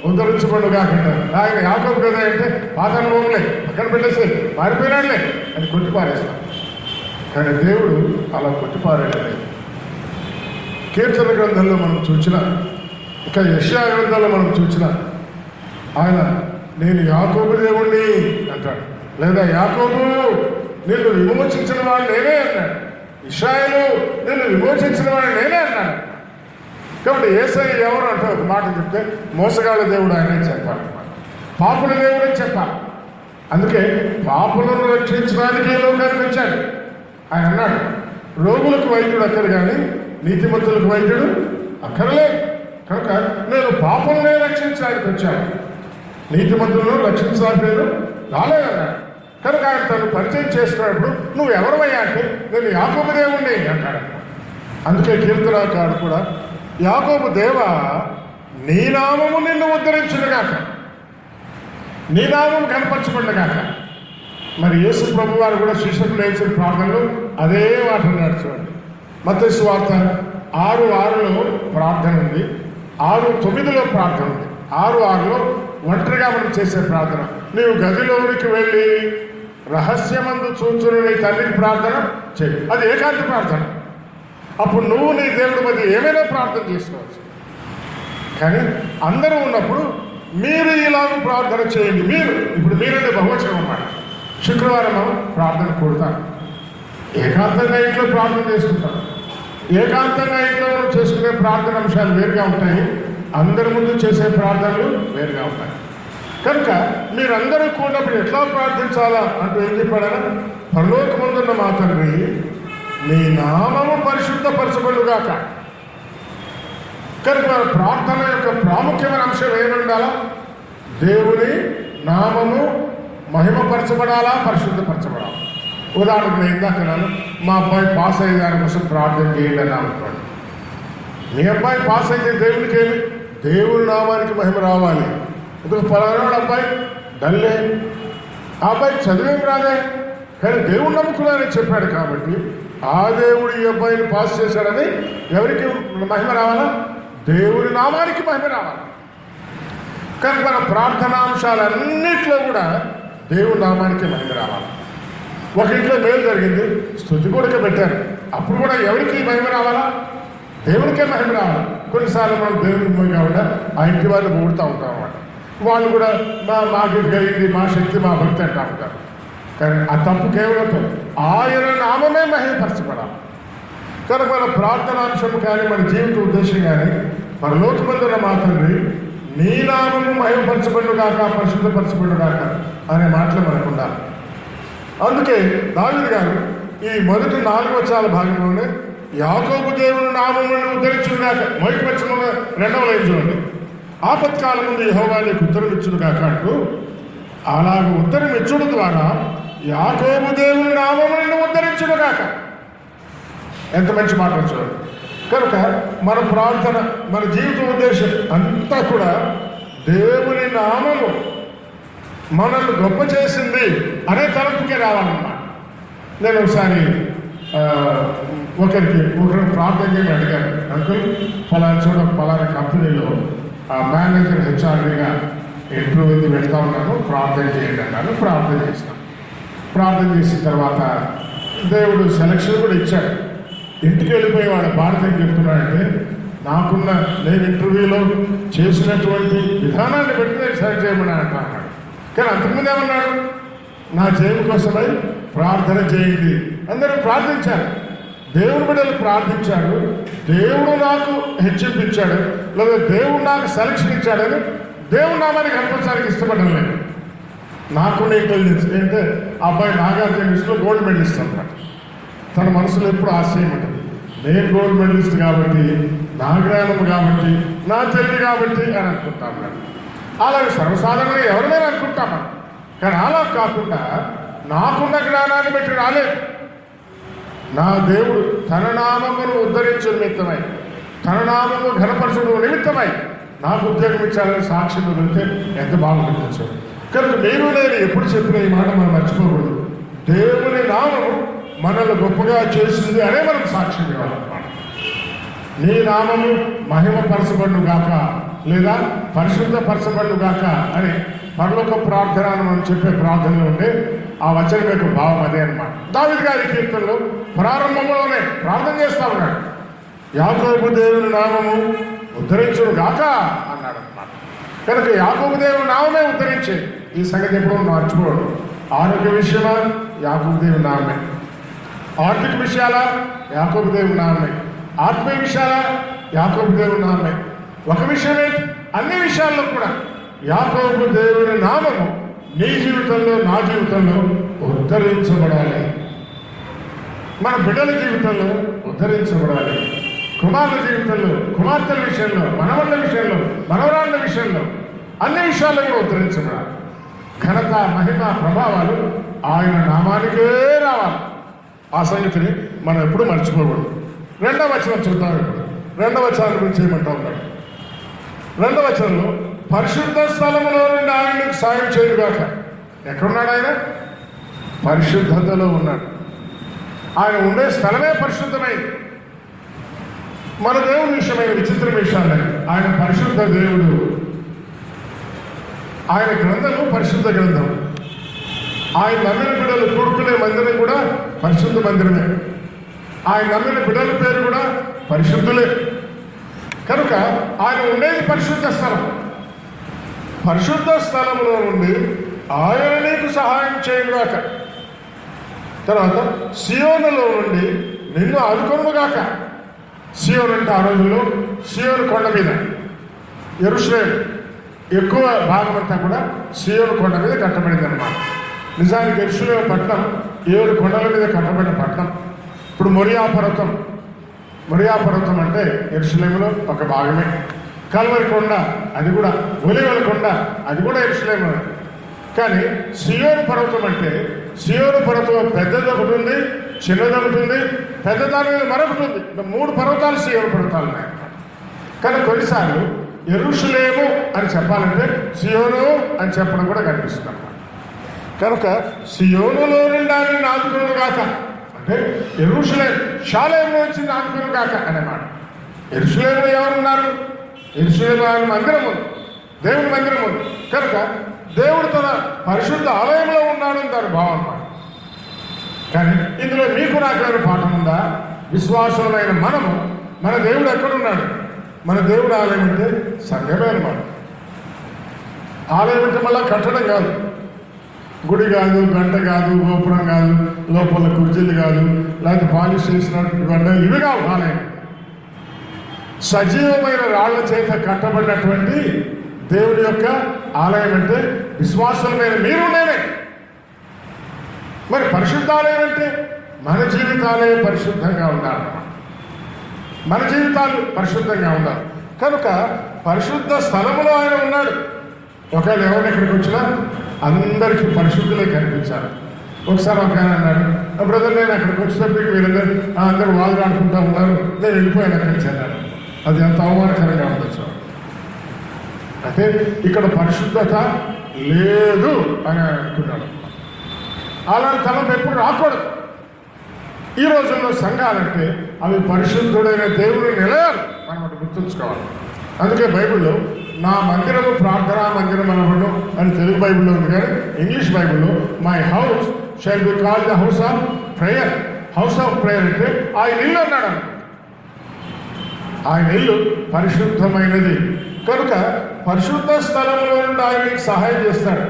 ఉద్ధరించబడుగాక అంటారు. ఆయన యాకోబు కదా అంటే పాత అనుభవంలే, పక్కన పెట్టేసి మారిపోయినాడులే అని కొట్టిపారేస్తాం. కానీ దేవుడు అలా కొట్టిపారేయలేదు. కీర్తన గ్రంథంలో మనం చూసిన, ఇక యెషయా గ్రంథంలో మనం చూసిన ఆయన నేను యాకోబు దేవుణ్ణి అంటాడు. లేదా యాకోబు నిన్ను విమోచించిన వాడు నేనే అన్నాడు. ఇశ్రాయేలు నిన్ను విమోచించిన వాడు నేనే అన్నాడు. కాబట్టి యేసయ్య ఎవరు అంటే ఒక మాట చెప్తే మోసగాళ్ళ దేవుడు ఆయనే చెప్పాలి, పాపుల దేవుడు అని చెప్పాలి. అందుకే పాపులను రక్షించడానికి ఈ లోకానికి వచ్చాడు. ఆయన అన్నాడు రోగులకు వైద్యుడు అక్కరు కానీ నీతిమంతులకు వైద్యుడు అక్కర్లేదు. కనుక నేను పాపులనే రక్షించడానికి వచ్చాను, నీతిమంతులను రక్షించడానికి నేను రాలేదన్నాడు. కనుక ఆయన తను పరిచయం చేస్తున్నప్పుడు నువ్వు ఎవరమయ్యా అంటే నేను యాకోబు దేవుణ్ణి అంటాడు. అందుకే కీర్తనాకారుడు కూడా యాకోబు దేవా నీ నామము నిన్ను ఉద్ధరించునుగాక, నీ నామము కనపరచబడుగాక. మరి యేసు ప్రభు వారు కూడా శిష్యులు లేచిన ప్రార్థనలు అదే మాట అన్నాడు. చూడండి, మత్తయి సువార్త 6:6లో ప్రార్థన ఉంది, 6:9లో ప్రార్థన ఉంది. 6:6లో ఒంటరిగా మనం చేసే ప్రార్థన, నీవు గదిలోనికి వెళ్ళి రహస్యమందు చూచును నీ తండ్రికి ప్రార్థన చేయి. అది ఏకాంత ప్రార్థన. అప్పుడు నువ్వు నీ దేవుడి మధ్య ఏమైనా ప్రార్థన చేసుకోవచ్చు. కానీ అందరూ ఉన్నప్పుడు మీరు ఇలాగ ప్రార్థన చేయండి. ఇప్పుడు మీరంటే బహువచనం అన్నమాట. శుక్రవారం ప్రార్థన కూడతాను, ఏకాంతంగా ఇంట్లో ప్రార్థన చేసుకుంటాను. ఏకాంతంగా ఇంట్లో చేసుకునే ప్రార్థన అంశాలు వేరుగా ఉంటాయి, అందరి ముందు చేసే ప్రార్థనలు వేరుగా ఉంటాయి. కనుక మీరందరూ కూడినప్పుడు ఎట్లా ప్రార్థించాలా అంటూ ఏం చెప్పాడన, పరలోకమందున్న మా తండ్రి నీ నామము పరిశుద్ధపరచబడుగాక. కనుక మన ప్రార్థన యొక్క ప్రాముఖ్యమైన అంశం ఏమి ఉండాలా? దేవుని నామము మహిమపరచబడాలా, పరిశుద్ధపరచబడాలా. ఉదాహరణకు నేను ఇందాకన్నాను, మా అబ్బాయి పాస్ అయ్యే దాని కోసం ప్రార్థన చేయండి అని అనుకోండి. మీ అబ్బాయి పాస్ అయితే దేవునికి ఏమి? దేవుని నామానికి మహిమ రావాలి. ఇప్పుడు పలానాడు అబ్బాయి డల్లే, ఆ అబ్బాయి చదివేం రాదే, కానీ దేవుడు నమ్ముకున్నానని చెప్పాడు. కాబట్టి ఆ దేవుడు ఈ అబ్బాయిని పాస్ చేశాడని ఎవరికి మహిమ రావాలా? దేవుని నామానికి మహిమ రావాలి. కానీ మన ప్రార్థనాంశాలన్నింటిలో కూడా దేవుని నామానికి మహిమ రావాలి. ఒక ఇంట్లో మేలు జరిగింది, స్తుతి కూడా పెట్టారు, అప్పుడు కూడా ఎవరికి మహిమ రావాలా? దేవునికే మహిమ రావాలి. కొన్నిసార్లు మనం దేవునికి మహిమ కాకుండా ఆ ఇంటి వాళ్ళు పొగుడుతూ ఉంటాం అన్నమాట. వాళ్ళు కూడా మాకు కలిగింది, మా శక్తి, మా భక్తి అంటూ ఉంటారు. కానీ ఆ తప్పు కేవలం ఆయన నామమే మహిమపరచబడాలి. కనుక మన ప్రార్థనాంశం కానీ మన జీవిత ఉద్దేశం కానీ మన లోకమందున్న మా తండ్రి నీ నామము మహిమపరచబడును గాక, పరిశుద్ధపరచబడును గాక అనే మాటలు మనకు ఉండాలి. అందుకే దావీదు గారు ఈ మొదటి 4 వచనాల భాగంలోనే యాకోబు దేవుని నామమును ఉద్ధరించుగాక, మొదటి వచనంలో 2వ లైన్ చూడండి, ఆపత్కాలం ముందు యెహోవా నీకు ఉత్తరం ఇచ్చును గాక అంటూ, అలాగ ఉత్తరం ఇచ్చుడు ద్వారా యాకోబు దేవుని నామమును ఉద్ధరించును గాక. ఎంత మంచి మాట చూడండి. కనుక మన ప్రార్థన, మన జీవిత ఉద్దేశం అంతా కూడా దేవుని నామము మనల్ని గొప్ప చేసింది అనే తలంపుకే రావాలన్నమాట. నేను ఒకసారి ఒకరిని ప్రార్థన చేయని అడిగాను, అంకుల్ పలానా కంపెనీలో మేనేజర్ హెచ్ఆర్డీగా ఇంటర్వ్యూకి వెళ్తా ఉన్నాను, ప్రార్థన చేయండి అన్నాను. ప్రార్థన చేసినాను. ప్రార్థన చేసిన తర్వాత దేవుడు సెలక్షన్ కూడా ఇచ్చాడు. ఇంటికి వెళ్ళిపోయి వాడు భారతీయం చెప్తున్నాడంటే నేను ఇంటర్వ్యూలో చేసినటువంటి విధానాన్ని బట్టి నేను సెలెక్ట్ చేయమని అంటున్నాడు. కానీ అంతకుముందు ఏమన్నాడు? నా జైలు కోసమై ప్రార్థన చేయండి. అందరూ ప్రార్థించారు, దేవుని బిడ్డలు ప్రార్థించాడు. దేవుడు నాకు హెచ్చింపించాడు, లేదా దేవుడు నాకు సెలక్షన్ ఇచ్చాడని దేవుడు నామానికి కనిపించడానికి ఇష్టపడడం లేదు. నాకున్న ఇంటెలిజెన్స్ ఏంటంటే అబ్బాయి నాగార్జున గోల్డ్ మెడలిస్ట్ అన్నమాట. తన మనసులో ఎప్పుడు ఆశయం ఉంటుంది, నేను గోల్డ్ మెడలిస్ట్ కాబట్టి, నా జ్ఞానం కాబట్టి, నా తెలివి కాబట్టి అని అనుకుంటాను. అలాగే సర్వసాధారణంగా ఎవరినైనా అనుకుంటామా? కానీ అలా కాకుండా నాకున్న జ్ఞానాన్ని బట్టి రాలేదు. నా దేవుడు తన నామమును ఉద్ధరించు నిమిత్తమై, తన నామము ఘనపరచడం నిమిత్తమై నాకు ఉద్యోగం ఇచ్చాలని సాక్ష్యం వెళ్తే ఎంత బాగుంటుంది. కనుక నేను ఎప్పుడు చెప్పిన ఈ మాట మనం మర్చిపోకూడదు. దేవుని నామము మనల్ని గొప్పగా చేసింది అనే మనం సాక్ష్యం ఇవ్వాలన్నమాట. నీ నామము మహిమపరచబడును గాక, లేదా పరిశుద్ధపరచబడును గాక అని పరలోక ప్రార్థన అని మనం చెప్పే ప్రార్థనలో ఉండే ఆ వచనం యొక్క భావం అదే అనమాట. దావీదు గారి కీర్తనలో ప్రారంభంలోనే ప్రార్థన చేస్తా ఉన్నాడు, యాకోబు దేవుని నామము ఉద్ధరించును గాక అన్నాడు అన్నమాట. కనుక యాకోబు దేవుని నామమే ఉద్ధరించే ఈ సంగతి ఎప్పుడూ మర్చిపోవడం. ఆరోగ్య విషయమా యాకోబు దేవుని నామమే, ఆర్థిక విషయాల యాకోబు దేవుని నామమే, ఆత్మీయ విషయాల యాకోబు దేవుని నామమే. ఒక విషయమే, అన్ని విషయాల్లో కూడా యాకోబు దేవుని నామము నీ జీవితంలో, నా జీవితంలో ఉద్ధరించబడాలి. మన బిడ్డల జీవితంలో ఉద్ధరించబడాలి. కుమారుల జీవితంలో, కుమార్తెల విషయంలో, మనవళ్ళ విషయంలో, మనవరాళ్ళ విషయంలో, అన్ని విషయాల్లో కూడా ఉద్ధరించబడాలి. ఘనత, మహిమ, ప్రభావాలు ఆయన నామానికే రావాలి. ఆ సంగతిని మనం ఎప్పుడూ మర్చిపోకూడదు. 2వ వచనం చూద్దాం. ఇప్పుడు 2వ వచనం గురించి ఏమంటా ఉన్నాడు? 2వ వచనంలో పరిశుద్ధ స్థలములో నుండి ఆయనకు సాయం చేయడుగాక. ఎక్కడున్నాడు ఆయన? పరిశుద్ధతలో ఉన్నాడు. ఆయన ఉండే స్థలమే పరిశుద్ధమైంది. మన దేవుని విషయమైన విచిత్ర విషయాలు, ఆయన పరిశుద్ధ దేవుడు. ఆయన గ్రంథము పరిశుద్ధ గ్రంథం. ఆయన నమ్మిన బిడ్డలు కూడుకునే మందిరం కూడా పరిశుద్ధ మందిరమే. ఆయన నమ్మిన బిడ్డల పేరు కూడా పరిశుద్ధులే. కనుక ఆయన ఉండేది పరిశుద్ధ స్థలం. పరిశుద్ధ స్థలంలో నుండి ఆయన నీకు సహాయం చేయనుగాక. తర్వాత సియోనులో నుండి నిన్ను ఆదుకొనుగాక. సియోను అంటే ఆ రోజుల్లో సియోను కొండ మీద, యెరూషలేము ఎక్కువ భాగం అంతా కూడా సియోను కొండ మీద కట్టబడింది అన్నమాట. నిజానికి యెరూషలేము పట్టణం 7 కొండల మీద కట్టబడిన పట్టణం. ఇప్పుడు మొరియా పర్వతం అంటే యెరూషలేములో ఒక భాగమే. కల్వరి కొండ అది కూడా, ఒలీవల కొండ అది కూడా యెరూషలేము. కానీ సియోను పర్వతం అంటే, సియోను పర్వతం పెద్దది ఒకటి ఉంది, చిన్నది ఒకటి ఉంది, పెద్దదాని మీద మరొకటి ఉంది. 3 పర్వతాలు సియోను పర్వతాలు ఉన్నాయి. కానీ కొన్నిసార్లు యెరూషలేము అని చెప్పాలంటే సియోను అని చెప్పడం కూడా కనిపిస్తుంది అన్నమాట. కనుక సియోనులో నుండి ఆయన ఆదుకొనుగాక అంటే యెరూషలేము షాలేములో వచ్చింది ఆనుకుని కాక అనే మాట. యెరూషలేములో ఎవరున్నారు? యెరూషలేము మందిరము, దేవుని మందిరము కనుక దేవుడు తన పరిశుద్ధ ఆలయంలో ఉన్నాడని దాని భావం అన్నమాట. కానీ ఇందులో మీకు నాకు పాఠం ఉందా? విశ్వాసమైన మనము మన దేవుడు ఎక్కడున్నాడు? మన దేవుడు ఆలయం అంటే సంఘమే అన్నమాట. ఆలయం అంటే మళ్ళా కట్టడం కాదు, గుడి కాదు, గంట కాదు, గోపురం కాదు, లోపల కుర్చీలు కాదు, లేకపోతే పాలిష్ చేసినటువంటి బండ, ఇవి కావు ఆలయం. సజీవమైన రాళ్ల చేత కట్టబడినటువంటి దేవుడి యొక్క ఆలయం అంటే విశ్వాసమైన మీరు నేనే. మరి పరిశుద్ధాలయం అంటే మన జీవితాలే పరిశుద్ధంగా ఉండాలి, మన జీవితాలు పరిశుద్ధంగా ఉండాలి. కనుక పరిశుద్ధ స్థలములో ఆయన ఉన్నాడు. ఒకవేళ ఎవరిని ఇక్కడికి వచ్చినా అందరికీ పరిశుద్ధులే కనిపించాలి. ఒకసారి ఒక ఆయన అన్నాడు, బ్రదర్ నేను అక్కడికి వచ్చినప్పటికీ వీళ్ళందరూ అందరూ వాదులాడుకుంటా ఉన్నారు, నేను వెళ్ళిపోయాను అక్కడి నుంచి అన్నాడు. అది ఎంత అవమానకరంగా ఉండొచ్చు. అంటే ఇక్కడ పరిశుద్ధత లేదు అని అనుకున్నాడు. అలాంటి తలం ఎప్పుడు రాకూడదు. ఈ రోజుల్లో సంఘాలంటే అవి పరిశుద్ధుడైన దేవుని నిలయాలు మనం ఒకటి గుర్తుంచుకోవాలి. అందుకే బైబిల్లో నా మందిరము ప్రార్థనా మందిరం అనబడు అని తెలుగు బైబిల్లో ఉంది, కానీ ఇంగ్లీష్ బైబిల్లో my house shall be called the house of prayer. House of prayer అంటే ఆయన ఇల్లు అన్నాడు. ఆయన ఇల్లు పరిశుద్ధమైనది కనుక పరిశుద్ధ స్థలంలో నుండి ఆయన మీకు సహాయం చేస్తాడు.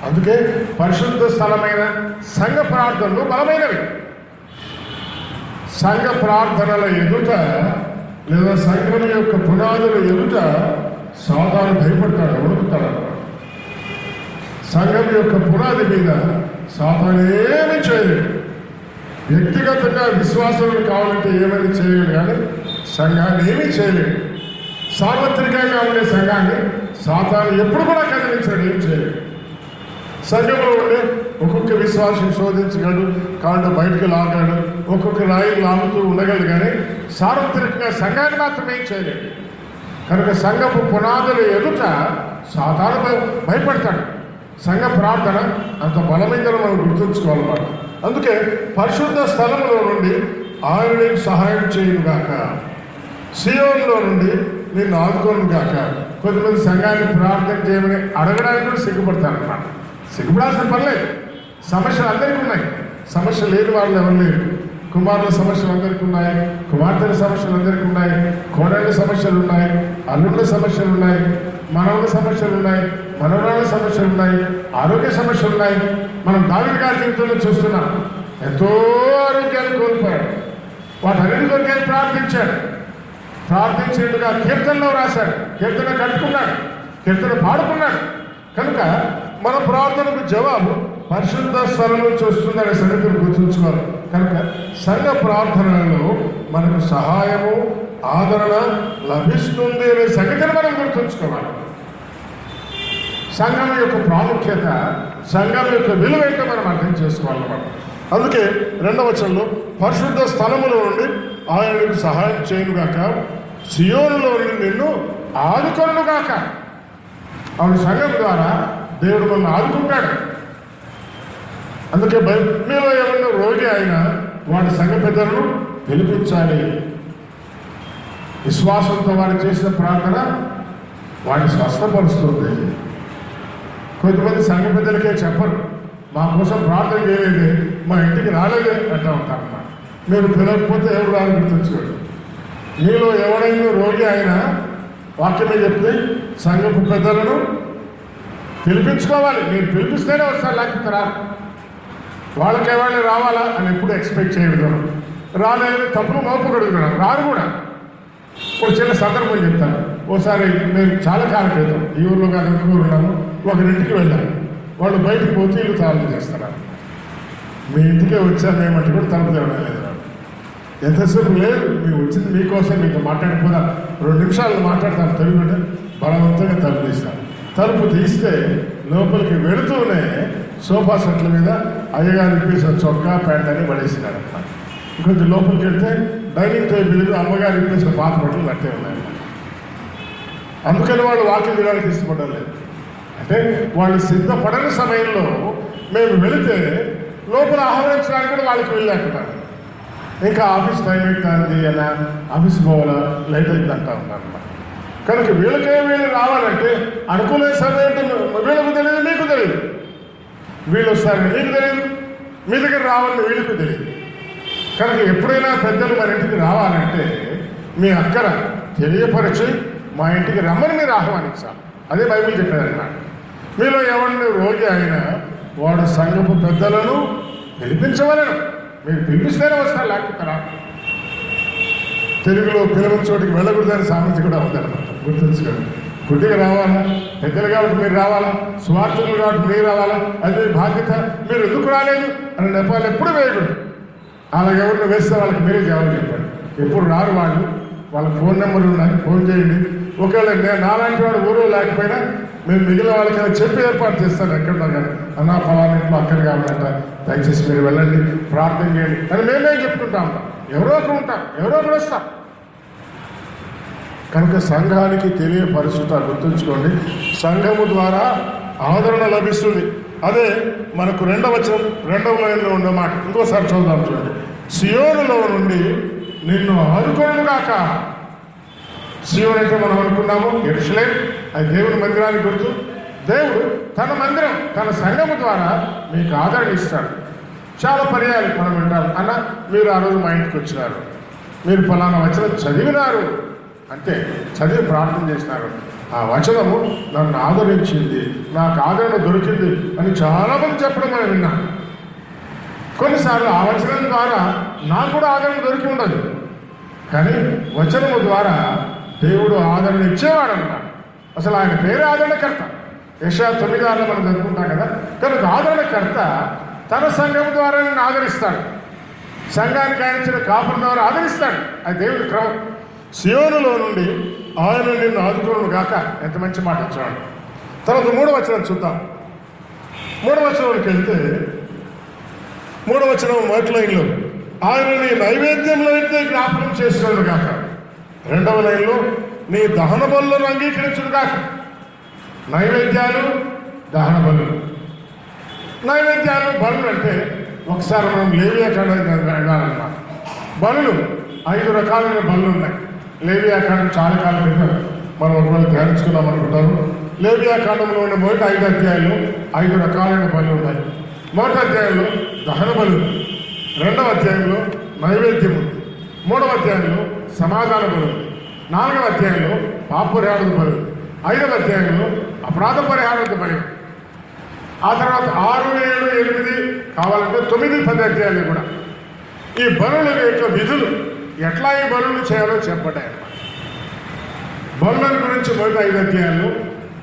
అందుకే పరిశుద్ధ స్థలమైన సంఘ ప్రార్థనలు బలమైనవి. సంఘ ప్రార్థనల ఎదుట లేదా సంఘం యొక్క పునాదుల ఎదుట సాధారణ భయపడతాడు, వణుకుతాడు. సంఘం యొక్క పునాది మీద సాధారణ ఏమీ చేయలేడు. వ్యక్తిగతంగా విశ్వాసాలు కావాలంటే ఏమైనా చేయలేడు, కానీ సంఘాన్ని ఏమీ చేయలేడు. సార్వత్రికంగా ఉండే సంఘాన్ని సాతాను ఎప్పుడు కూడా కదిలించాడు, ఏం చేయలేడు. సంఘంలో ఉండే ఒక్కొక్క విశ్వాసం శోధించగలడు, కాబట్టి బయటకు లాగాడు, ఒక్కొక్క రాయిని లాగుతూ ఉండగలడు, కానీ సార్వత్రికంగా సంఘాన్ని మాత్రమే చేయలేడు. కనుక సంఘపు పునాదుల ఎదుట సాధారణ భయపడతాడు. సంఘ ప్రార్థన అంత బలమైందని మనం గుర్తుంచుకోవాలన్నమాట. అందుకే పరిశుద్ధ స్థలంలో నుండి ఆయన నీకు సహాయం చేయునుగాక, సియోనులో నుండి నిన్ను ఆదుకోనుగాక. కొంతమంది సంఘాన్ని ప్రార్థన చేయమని అడగడానికి కూడా సిగ్గుపడతారన్నమాట. సిగ్గుపడాల్సిన పర్లేదు. సమస్యలు అందరికీ ఉన్నాయి, సమస్య లేని వాళ్ళు ఎవరు లేరు. కుమారుల సమస్యలు అందరికీ ఉన్నాయి, కుమార్తెల సమస్యలు అందరికీ ఉన్నాయి, కోడళ్ళ సమస్యలు ఉన్నాయి, అల్లుళ్ళ సమస్యలు ఉన్నాయి, మనవుల సమస్యలు ఉన్నాయి, మనవరాళ్ళ సమస్యలు ఉన్నాయి, ఆరోగ్య సమస్యలు ఉన్నాయి. మనం దావీదు గారి జీవితంలో చూస్తున్నాం, ఎంతో ఆరోగ్యాన్ని కోల్పోయాడు. వాటన్నిటి కొరకే ప్రార్థించాడు. ప్రార్థించినట్టుగా కీర్తనలో రాశాడు, కీర్తన కట్టుకున్నాడు, కీర్తన పాడుకున్నాడు. కనుక మన ప్రార్థనకు జవాబు పరిశుద్ధ స్థలంలో వస్తుందనే సంగతిని గుర్తుంచుకోవాలి. కనుక సంఘ ప్రార్థనలలో మనకు సహాయము, ఆదరణ లభిస్తుంది అనే సంగతిని మనం గుర్తుంచుకోవాలి. సంఘం యొక్క ప్రాముఖ్యత, సంఘం యొక్క విలువ ఏంటో మనం అర్థం చేసుకోవాలన్నమాట. అందుకే 2వ వచనంలో పరిశుద్ధ స్థలములో నుండి ఆయనకు సహాయం చేయనుగాక, సియోనులో నుండి నిన్ను ఆదుకొనుగాక. ఆవిడ సంఘం ద్వారా దేవుడు మనల్ని ఆదుకుంటాడు. అందుకే మీలో ఏమన్నా రోగి అయినా వాడి సంఘ పెద్దలను పిలిపించాలి. విశ్వాసంతో వాడు చేసిన ప్రార్థన వాడిని స్వస్థపరుస్తుంది. కొంతమంది సంఘ పెద్దలకే చెప్పరు, మా కోసం ప్రార్థన చేయలేదే, మా ఇంటికి రాలేదే అంటూ ఉంటారన్నమాట. మీరు పిలవకపోతే ఎవరు రాని గుర్తుంచుకోండి. మీలో ఎవడైనా రోగి అయినా వాక్యమే చెప్తే సంఘపు పెద్దలను పిలిపించుకోవాలి. మీరు పిలిపిస్తేనే వస్తారు, లేకపోతే రారు. వాళ్ళకేవాళ్ళు రావాలా అని ఎప్పుడు ఎక్స్పెక్ట్ చేయడం, రాలేదు తప్పులు మోపకూడదు కూడా, రారు కూడా. ఒక చిన్న సందర్భం చెప్తాను. ఓసారి నేను చాలా కాలం క్రితం ఈ ఊళ్ళో కాదు ఇంకో ఉన్నాము, ఒకరింటికి వెళ్ళాను. వాళ్ళు బయటకు పోతే ఇల్లు తాళం చేస్తున్నారు. మీ ఇంటికే వచ్చాను మేమంటే కూడా తలుపు తెరవడం లేదు. ఎంతసేపు లేదు, మీరు వచ్చింది మీకోసం, మీతో మాట్లాడిపోదా 2 నిమిషాలు మాట్లాడతాను తెలుగుంటే బలవంతంగా తలుపు తీస్తాను. తలుపు తీస్తే లోపలికి వెళుతూనే సోఫా సెట్ల మీద అయ్యగారు ఇప్పేసిన చొక్కా ప్యాంట్ అని పడేసినాడు. ఇంకొంచెం లోపలికి వెళ్తే డైనింగ్ టేబుల్ మీద అమ్మగారు ఇప్పేసిన పాత బట్టలు నట్టే ఉన్నాయి. అందుకని వాళ్ళు వాక్యం వినడానికి ఇష్టపడలేదు. అంటే వాళ్ళు సిద్ధపడని సమయంలో మేము వెళితే లోపల ఆహ్వానించడానికి కూడా వాళ్ళకి వెళ్ళాకున్నారు. ఇంకా ఆఫీస్ టైం అవుతుంది అన్న, ఆఫీస్ పోవాలా, లేట్ అవుతుంది అంటా ఉన్నారు అన్నమాట. కనుక వీళ్ళు రావాలంటే అనుకూలమైన సమయం ఏంటో వీళ్ళకు తెలియదు, మీకు తెలియదు. వీళ్ళు వస్తారని మీకు తెలియదు, మీ దగ్గర రావాలని వీళ్ళకు తెలియదు. కనుక ఎప్పుడైనా పెద్దలు మన ఇంటికి రావాలంటే మీ అక్కర తెలియపరిచి మా ఇంటికి రమ్మని మీరు ఆహ్వానించాలి. అదే బైబిల్ చెప్పారన్నమాట. మీలో ఎవరిని రోగి అయినా వాడు సంఘపు పెద్దలను పిలిపించవలను. మీరు పిలిపిస్తేనే వస్తారు, లేకపోతే రా. తెలుగులో పిలవని చోటికి వెళ్ళకూడదని సామెత కూడా ఉందన్నమాట, గుర్తుంచుకోండి. గుడ్డిగా రావాలా, పెద్దలు కాబట్టి మీరు రావాలా, స్వార్థులు కాబట్టి మీరు రావాలా, అది మీ బాధ్యత. మీరు ఎందుకు రాలేదు అని నెపాలు ఎప్పుడు వేయకూడదు. అలాగే ఎవరిని వేస్తే వాళ్ళకి మీరే జవాబు చెప్పండి. ఎప్పుడు రారు వాళ్ళు, వాళ్ళ ఫోన్ నెంబర్లు ఉన్నాయి, ఫోన్ చేయండి. ఒకవేళ నేను నాలాంటి వాడు ఊరు లేకపోయినా మేము మిగిలిన వాళ్ళకైనా చెప్పి ఏర్పాటు చేస్తాను. ఎక్కడున్నా కానీ అన్నా ఫలానా ఇంట్లో అక్కడ కావాలంట, దయచేసి మీరు వెళ్ళండి, ప్రార్థన చేయండి అని మేమే చెప్పుకుంటా ఉంటాం. ఎవరో ఒకరు ఉంటాం, ఎవరో ఒకరు వస్తాం. కనుక సంఘానికి తెలియపరుచుట గుర్తుంచుకోండి. సంఘము ద్వారా ఆదరణ లభిస్తుంది. అదే మనకు రెండవ లైన్లో ఉన్న మాట ఇంకోసారి చూద్దాం. చూడండి, సియోనులో నుండి నిన్ను ఆదుకొనును గాక. సియోను అంటే మనం అనుకున్నాము యెరూషలేము, అది దేవుని మందిరానికి గుర్తు. దేవుడు తన మందిరం, తన సంఘము ద్వారా మీకు ఆదరణ ఇస్తాడు. చాలా పర్యాలు మనం వింటాం, అన్న మీరు ఆ రోజు మా ఇంటికి వచ్చినారు, మీరు ఫలానా వచనం చదివినారు అంటే, చదివి ప్రార్థన చేసినారు, ఆ వచనము నన్ను ఆదరించింది, నాకు ఆదరణ దొరికింది అని చాలామంది చెప్పడం మనం విన్నాం. కొన్నిసార్లు ఆ వచనం ద్వారా నాకు కూడా ఆదరణ దొరికి ఉండదు, కానీ వచనము ద్వారా దేవుడు ఆదరణ ఇచ్చేవాడు అన్నమాట. అసలు ఆయన పేరే ఆదరణకర్త. యెషయా 9:6 మనం చదువుకుంటాం కదా. కనుక ఆదరణకర్త తన సంఘం ద్వారా నిన్ను ఆదరిస్తాడు, సంఘానికి ఆయన ఇచ్చిన కాపురం ద్వారా ఆదరిస్తాడు. అది దేవుడి క్రమం. సియోనులో నుండి ఆయన నిన్ను ఆదుకోను గాక. ఎంత మంచి మాట చూడండి. తర్వాత 3వ వచనం చూద్దాం. 3వ వచనంలోకి వెళ్తే 3వ వచనం మొదటి లైన్లో ఆయన నీ నైవేద్యంలో అయితే జ్ఞాపకం చేస్తున్నాడు గాక. 2వ లైన్లో నీ దహన బలులను అంగీకరించుడు గాక. నైవేద్యాలు, దహన బలులు. నైవేద్యాలు, బలులు అంటే ఒకసారి మనం లేవియాకాండం వెళ్ళాలన్నమాట. బలులు 5 రకాలైన బలులు ఉన్నాయి. లేవియాకాండం చాలా కాలం క్రితం మనం ఒకవేళ ధ్యానించుకున్నాం అనుకుంటారు. లేవియాకాండంలో ఉన్న మొదటి 5 అధ్యాయాలు 5 రకాలైన బలులు ఉన్నాయి. మొదటి అధ్యాయంలో దహన బలు, 2వ అధ్యాయంలో నైవేద్యం ఉంది, 3వ అధ్యాయంలో సమాధాన బలు, 4వ అధ్యాయంలో పాప పరిహారం బలు, 5వ అధ్యాయంలో అపరాధ పరిహారం బలి. ఆ తర్వాత 6, 7, 8 కావాలంటే 9, 10 అధ్యాయాలు కూడా ఈ బలుల యొక్క విధులు, ఎట్లా ఈ బలులు చేయాలో చెప్పబడ్డాయి అన్నమాట. బలుల గురించి మొదటి 5 అధ్యాయాలు,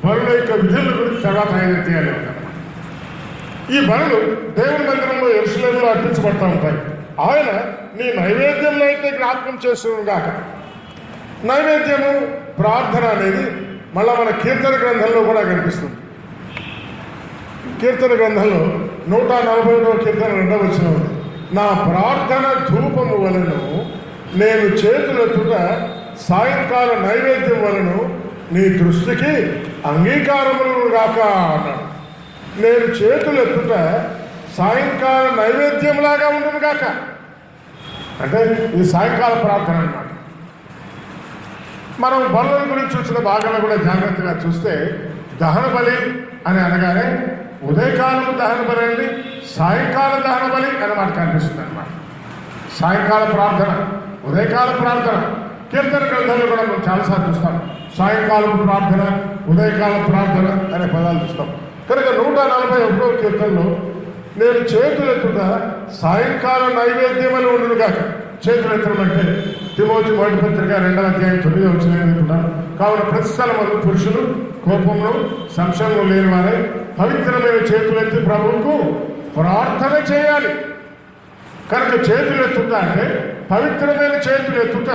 బలుల యొక్క విధుల గురించి తర్వాత 5 అధ్యాయాలు ఉంటాయి. ఈ బలులు దేవుని మందిరంలో యెరూషలేములో అర్పించబడతా ఉంటాయి. ఆయన నీ నైవేద్యంలో అయితే జ్ఞాపకం చేస్తున్నాడు గాక. నైవేద్యము, ప్రార్థన అనేది మళ్ళా మన కీర్తన గ్రంథంలో కూడా కనిపిస్తుంది. కీర్తన గ్రంథంలో 141వ కీర్తన 2వ వచనం ఉంది. నా ప్రార్థన ధూపము వలను నేను చేతులెత్తుట సాయంకాల నైవేద్యం వలను నీ దృష్టికి అంగీకారములను గాక అన్నాడు. నేను చేతులెత్తుట సాయంకాల నైవేద్యంలాగా ఉండను గాక. అంటే ఇది సాయంకాల ప్రార్థన అన్నమాట. మనం బలుల గురించి చూసిన భాగంలో కూడా జాగ్రత్తగా చూస్తే దహన బలి అని అనగానే ఉదయకాలం దహన బలి అండి, సాయంకాల దహన బలి అని మనకు కనిపిస్తుంది అన్నమాట. సాయంకాల ప్రార్థన, ఉదయకాల ప్రార్థన. కీర్తన గ్రంథంలో కూడా మనం చాలాసార్లు చూస్తాం. సాయంకాలపు ప్రార్థన, ఉదయకాల ప్రార్థన అనే పదాలు చూస్తాం. కనుక 141వ కీర్తనలో నేను చేతులెత్తుట సాయంకాల నైవేద్యమని ఉండును గాక. చేతులెత్తడం అంటే తిమోతి 1వ పత్రిక 2వ అధ్యాయం 9వ వచనం చెప్తున్నాను. కావున ప్రతి స్థలమందు పురుషులు కోపంలో సంశయంలో లేని వారే పవిత్రమైన చేతులెత్తి ప్రభువుకు ప్రార్థన చేయాలి. కనుక చేతులెత్తుట అంటే పవిత్రమైన చేతులెత్తుట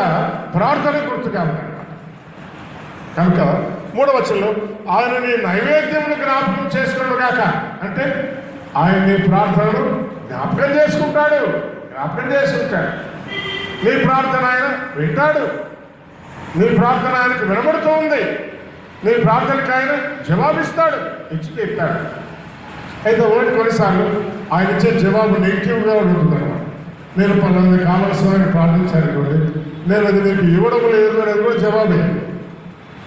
ప్రార్థన గుర్తుగా ఉందన్నమాట. కనుక 3వ వచనంలో ఆయన నీ నైవేద్యమును జ్ఞాపకం చేసుకున్నాడు గాక అంటే ఆయన నీ ప్రార్థనను జ్ఞాపకం చేసుకుంటాడు. నీ ప్రార్థన ఆయన వింటాడు. నీ ప్రార్థన ఆయనకు వినబడుతూ ఉంది. నీ ప్రార్థనకు ఆయన జవాబిస్తాడు, ఇచ్చి తీస్తాడు. అయితే ఒకటి కొన్నిసార్లు ఆయన ఇచ్చే జవాబు నెగిటివ్గా ఉంటుంది అనమాట. నేను పలానా కావాల్సిన ప్రార్థించాలనుకోండి, నేను అది నీకు ఇవ్వడం లేదు అనేది కూడా జవాబే.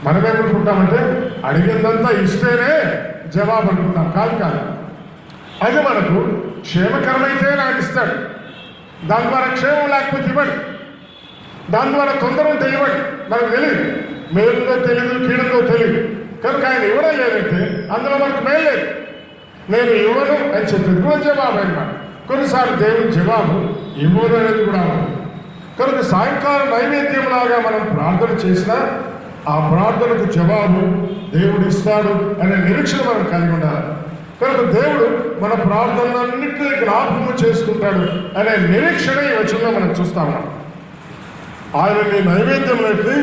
మనమేమనుకుంటామంటే అడిగిందంతా ఇస్తేనే జవాబు అనుకుంటాం. కాదు, అది మనకు క్షేమకరమైతే ఆయన ఇస్తాడు. దాని ద్వారా క్షేమం లేకపోతే ఇవ్వడు. దాని ద్వారా తొందర ఉంటే ఇవ్వడు. మనకు తెలియదు, మేలుతో తెలియదు, కీడుతో తెలియదు. కనుక ఆయన ఇవ్వడం లేదంటే అందులో మనకు మేలు లేదు. నేను ఇవ్వను అని చెప్పేది కూడా జవాబు అనమాట. కొన్నిసార్లు దేవుని జవాబు ఇవ్వను అనేది కూడా ఉంది. కనుక సాయంకాలం నైవేద్యంలాగా మనం ప్రార్థన చేసినా ఆ ప్రార్థనకు జవాబు దేవుడు ఇస్తాడు అనే నిరీక్షణ మనం కలిగి ఉండాలి. కనుక దేవుడు మన ప్రార్థనలన్నింటినీ జ్ఞాపకము చేసుకుంటాడు అనే నిరీక్షణ ఈ వచనంలో మనం చూస్తాము. ఆయన నీ నైవేద్యంలోకి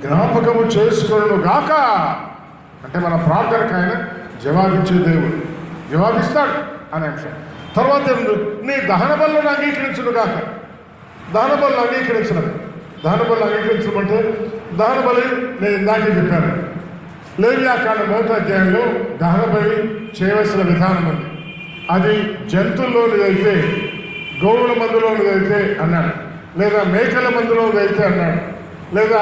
జ్ఞాపకము చేసుకును గాక అంటే మన ప్రార్థనకు ఆయన జవాబిచ్చే దేవుడు, జవాబిస్తాడు అనే అంశం. తర్వాత నీ దహన బలులను అంగీకరించును గాక. దహన బలులు అంగీకరించడం అంటే దహన బలి నేను ఇందాకే చెప్పాను. లేవియాకాండ 1వ అధ్యాయంలో దహన బలి చేయవలసిన విధానం ఉంది. అది జంతువుల్లోనిదైతే, గోవుల మందులోనిదైతే అన్నాడు, లేదా మేకల మందులోనిదైతే అన్నాడు, లేదా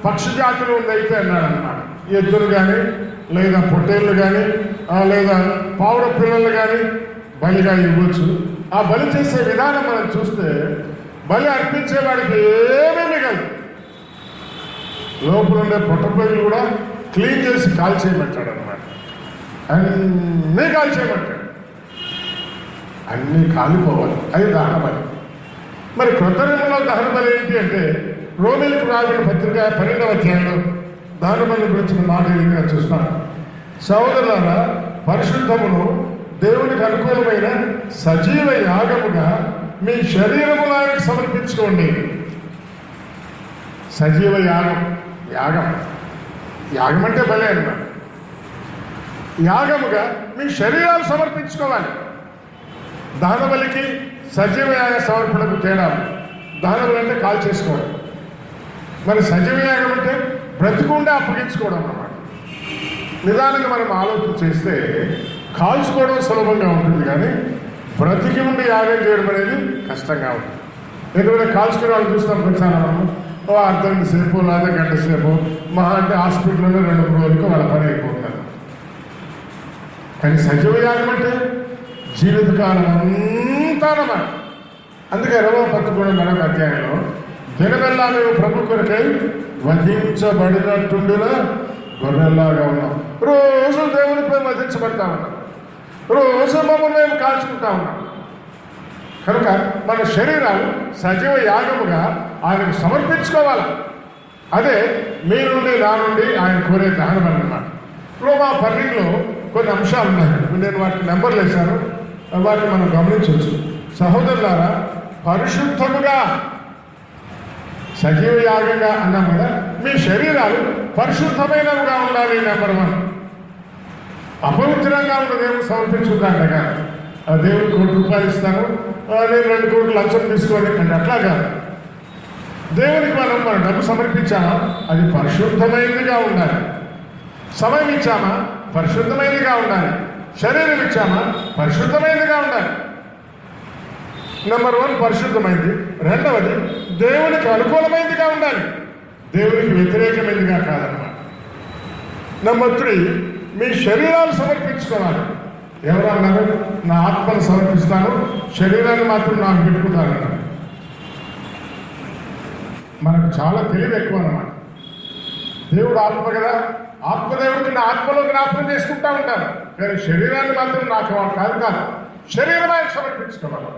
పక్షి జాతిలోనిదైతే అన్నాడు అన్నమాట. ఎద్దులు కానీ, లేదా పొట్టేళ్ళు కానీ, లేదా పావుర పిల్లలు కానీ బలిగా ఇవ్వచ్చు. ఆ బలి చేసే విధానం మనం చూస్తే బలి అర్పించేవాడికి ఏమీ మిగలదు. లోపల ఉండే పొట్టపొయ్యిలు కూడా క్లీన్ చేసి కాల్చేయమంటాడు అనమాట. అన్నీ కాల్చేయమంటాడు, అన్నీ కాలిపోవాలి. అది దహన బలి. మరి క్రొత్త నిబంధనలో దహన బలి ఏంటి అంటే రోమీలకు రాసిన పత్రిక 12వ అధ్యాయంలో దహన బలి గురించిన మాట ఇంకా చూస్తాను. సహోదరులారా, పరిశుద్ధమును దేవునికి అనుకూలమైన సజీవ యాగముగా మీ శరీరమును ఆయనకు సమర్పించుకోండి. సజీవ యాగం, యాగం అంటే బలే అన్నమాట. యాగముగా మీ శరీరాలు సమర్పించుకోవాలి. దహన బలికి సజీవ యాగ సమర్పణకు తేడా. దహన బలి అంటే కాల్ చేసుకోవడం, మరి సజీవ యాగం అంటే బ్రతికుండా అప్పగించుకోవడం అన్నమాట. నిదానంగా మనం ఆలోచన చేస్తే కాల్చుకోవడం సులభంగా ఉంటుంది, కానీ బ్రతికి ఉండి యాగం చేయడం అనేది కష్టంగా ఉంటుంది. ఎందుకంటే కాల్చుకునే వాళ్ళు చూస్తాం కొంచెం మనం అర్ధగంట సేపు లేదా గంట సేపు, మహా అంటే హాస్పిటల్లో 2-3 రోజులకు వాళ్ళ పని అయిపోతున్నారు. కానీ సజీవ యాగం అంటే జీవితకాలం అంతా అన్నమాట. అందుకే 20-11 అధ్యాయంలో దినమెల్లా మేము ప్రభు కొరకై వధించబడినట్టుండిన గొర్రెల్లాగా ఉన్నాం. రోజు దేవునిపై వధించబడతా ఉన్నాం, రోజు మమ్మల్ని మేము కాల్చుకుంటా ఉన్నాం. కనుక మన శరీరాలు సజీవ యాగముగా ఆయనకు సమర్పించుకోవాలి. అదే మీ నుండి నా నుండి ఆయన కోరే దహనం అన్నమాట. ఇప్పుడు మా 12లో కొన్ని అంశాలు ఉన్నాయి. నేను వాటికి నెంబర్లు వేశాను, వాటిని మనం గమనించవచ్చు. సహోదరులారా, పరిశుద్ధముగా సజీవ యాగంగా అన్నాం కదా, మీ శరీరాలు పరిశుద్ధమైనవిగా ఉండాలి. నెంబర్ 1. అపవిత్రంగా ఉన్న దేవుడు సమర్పించుకుంటాడగా, ఆ దేవుడు ₹1,00,00,000 ఇస్తాను, నేను 2 కోట్లు లంచం తీసుకోవాలి అంటే అట్లా కాదు. దేవునికి మన డబ్బు సమర్పించామా, అది పరిశుద్ధమైనదిగా ఉండాలి. సమయం ఇచ్చామా, పరిశుద్ధమైనదిగా ఉండాలి. శరీరం ఇచ్చామా, పరిశుద్ధమైనదిగా ఉండాలి. నెంబర్ 1 పరిశుద్ధమైనది. రెండవది దేవునికి అనుకూలమైనదిగా ఉండాలి, దేవునికి వ్యతిరేకమైనదిగా కాదన్నమాట. నెంబర్ 3 మీ శరీరాలు సమర్పించుకోవాలి. ఎవరు అన్నారు? నా ఆత్మను సమర్పిస్తాను, శరీరాన్ని మాత్రం నాకు పెట్టుకుంటానన్నారు. మనకు చాలా తెలివి ఎక్కువ అన్నమాట. దేవుడు ఆత్మ కదా, ఆత్మదేవుడికి నా ఆత్మలో జ్ఞాపకం చేసుకుంటా ఉంటాను, కానీ శరీరాన్ని మాత్రం నాకు కాదు. శరీరం ఆయన సమర్పించుకోవాలి.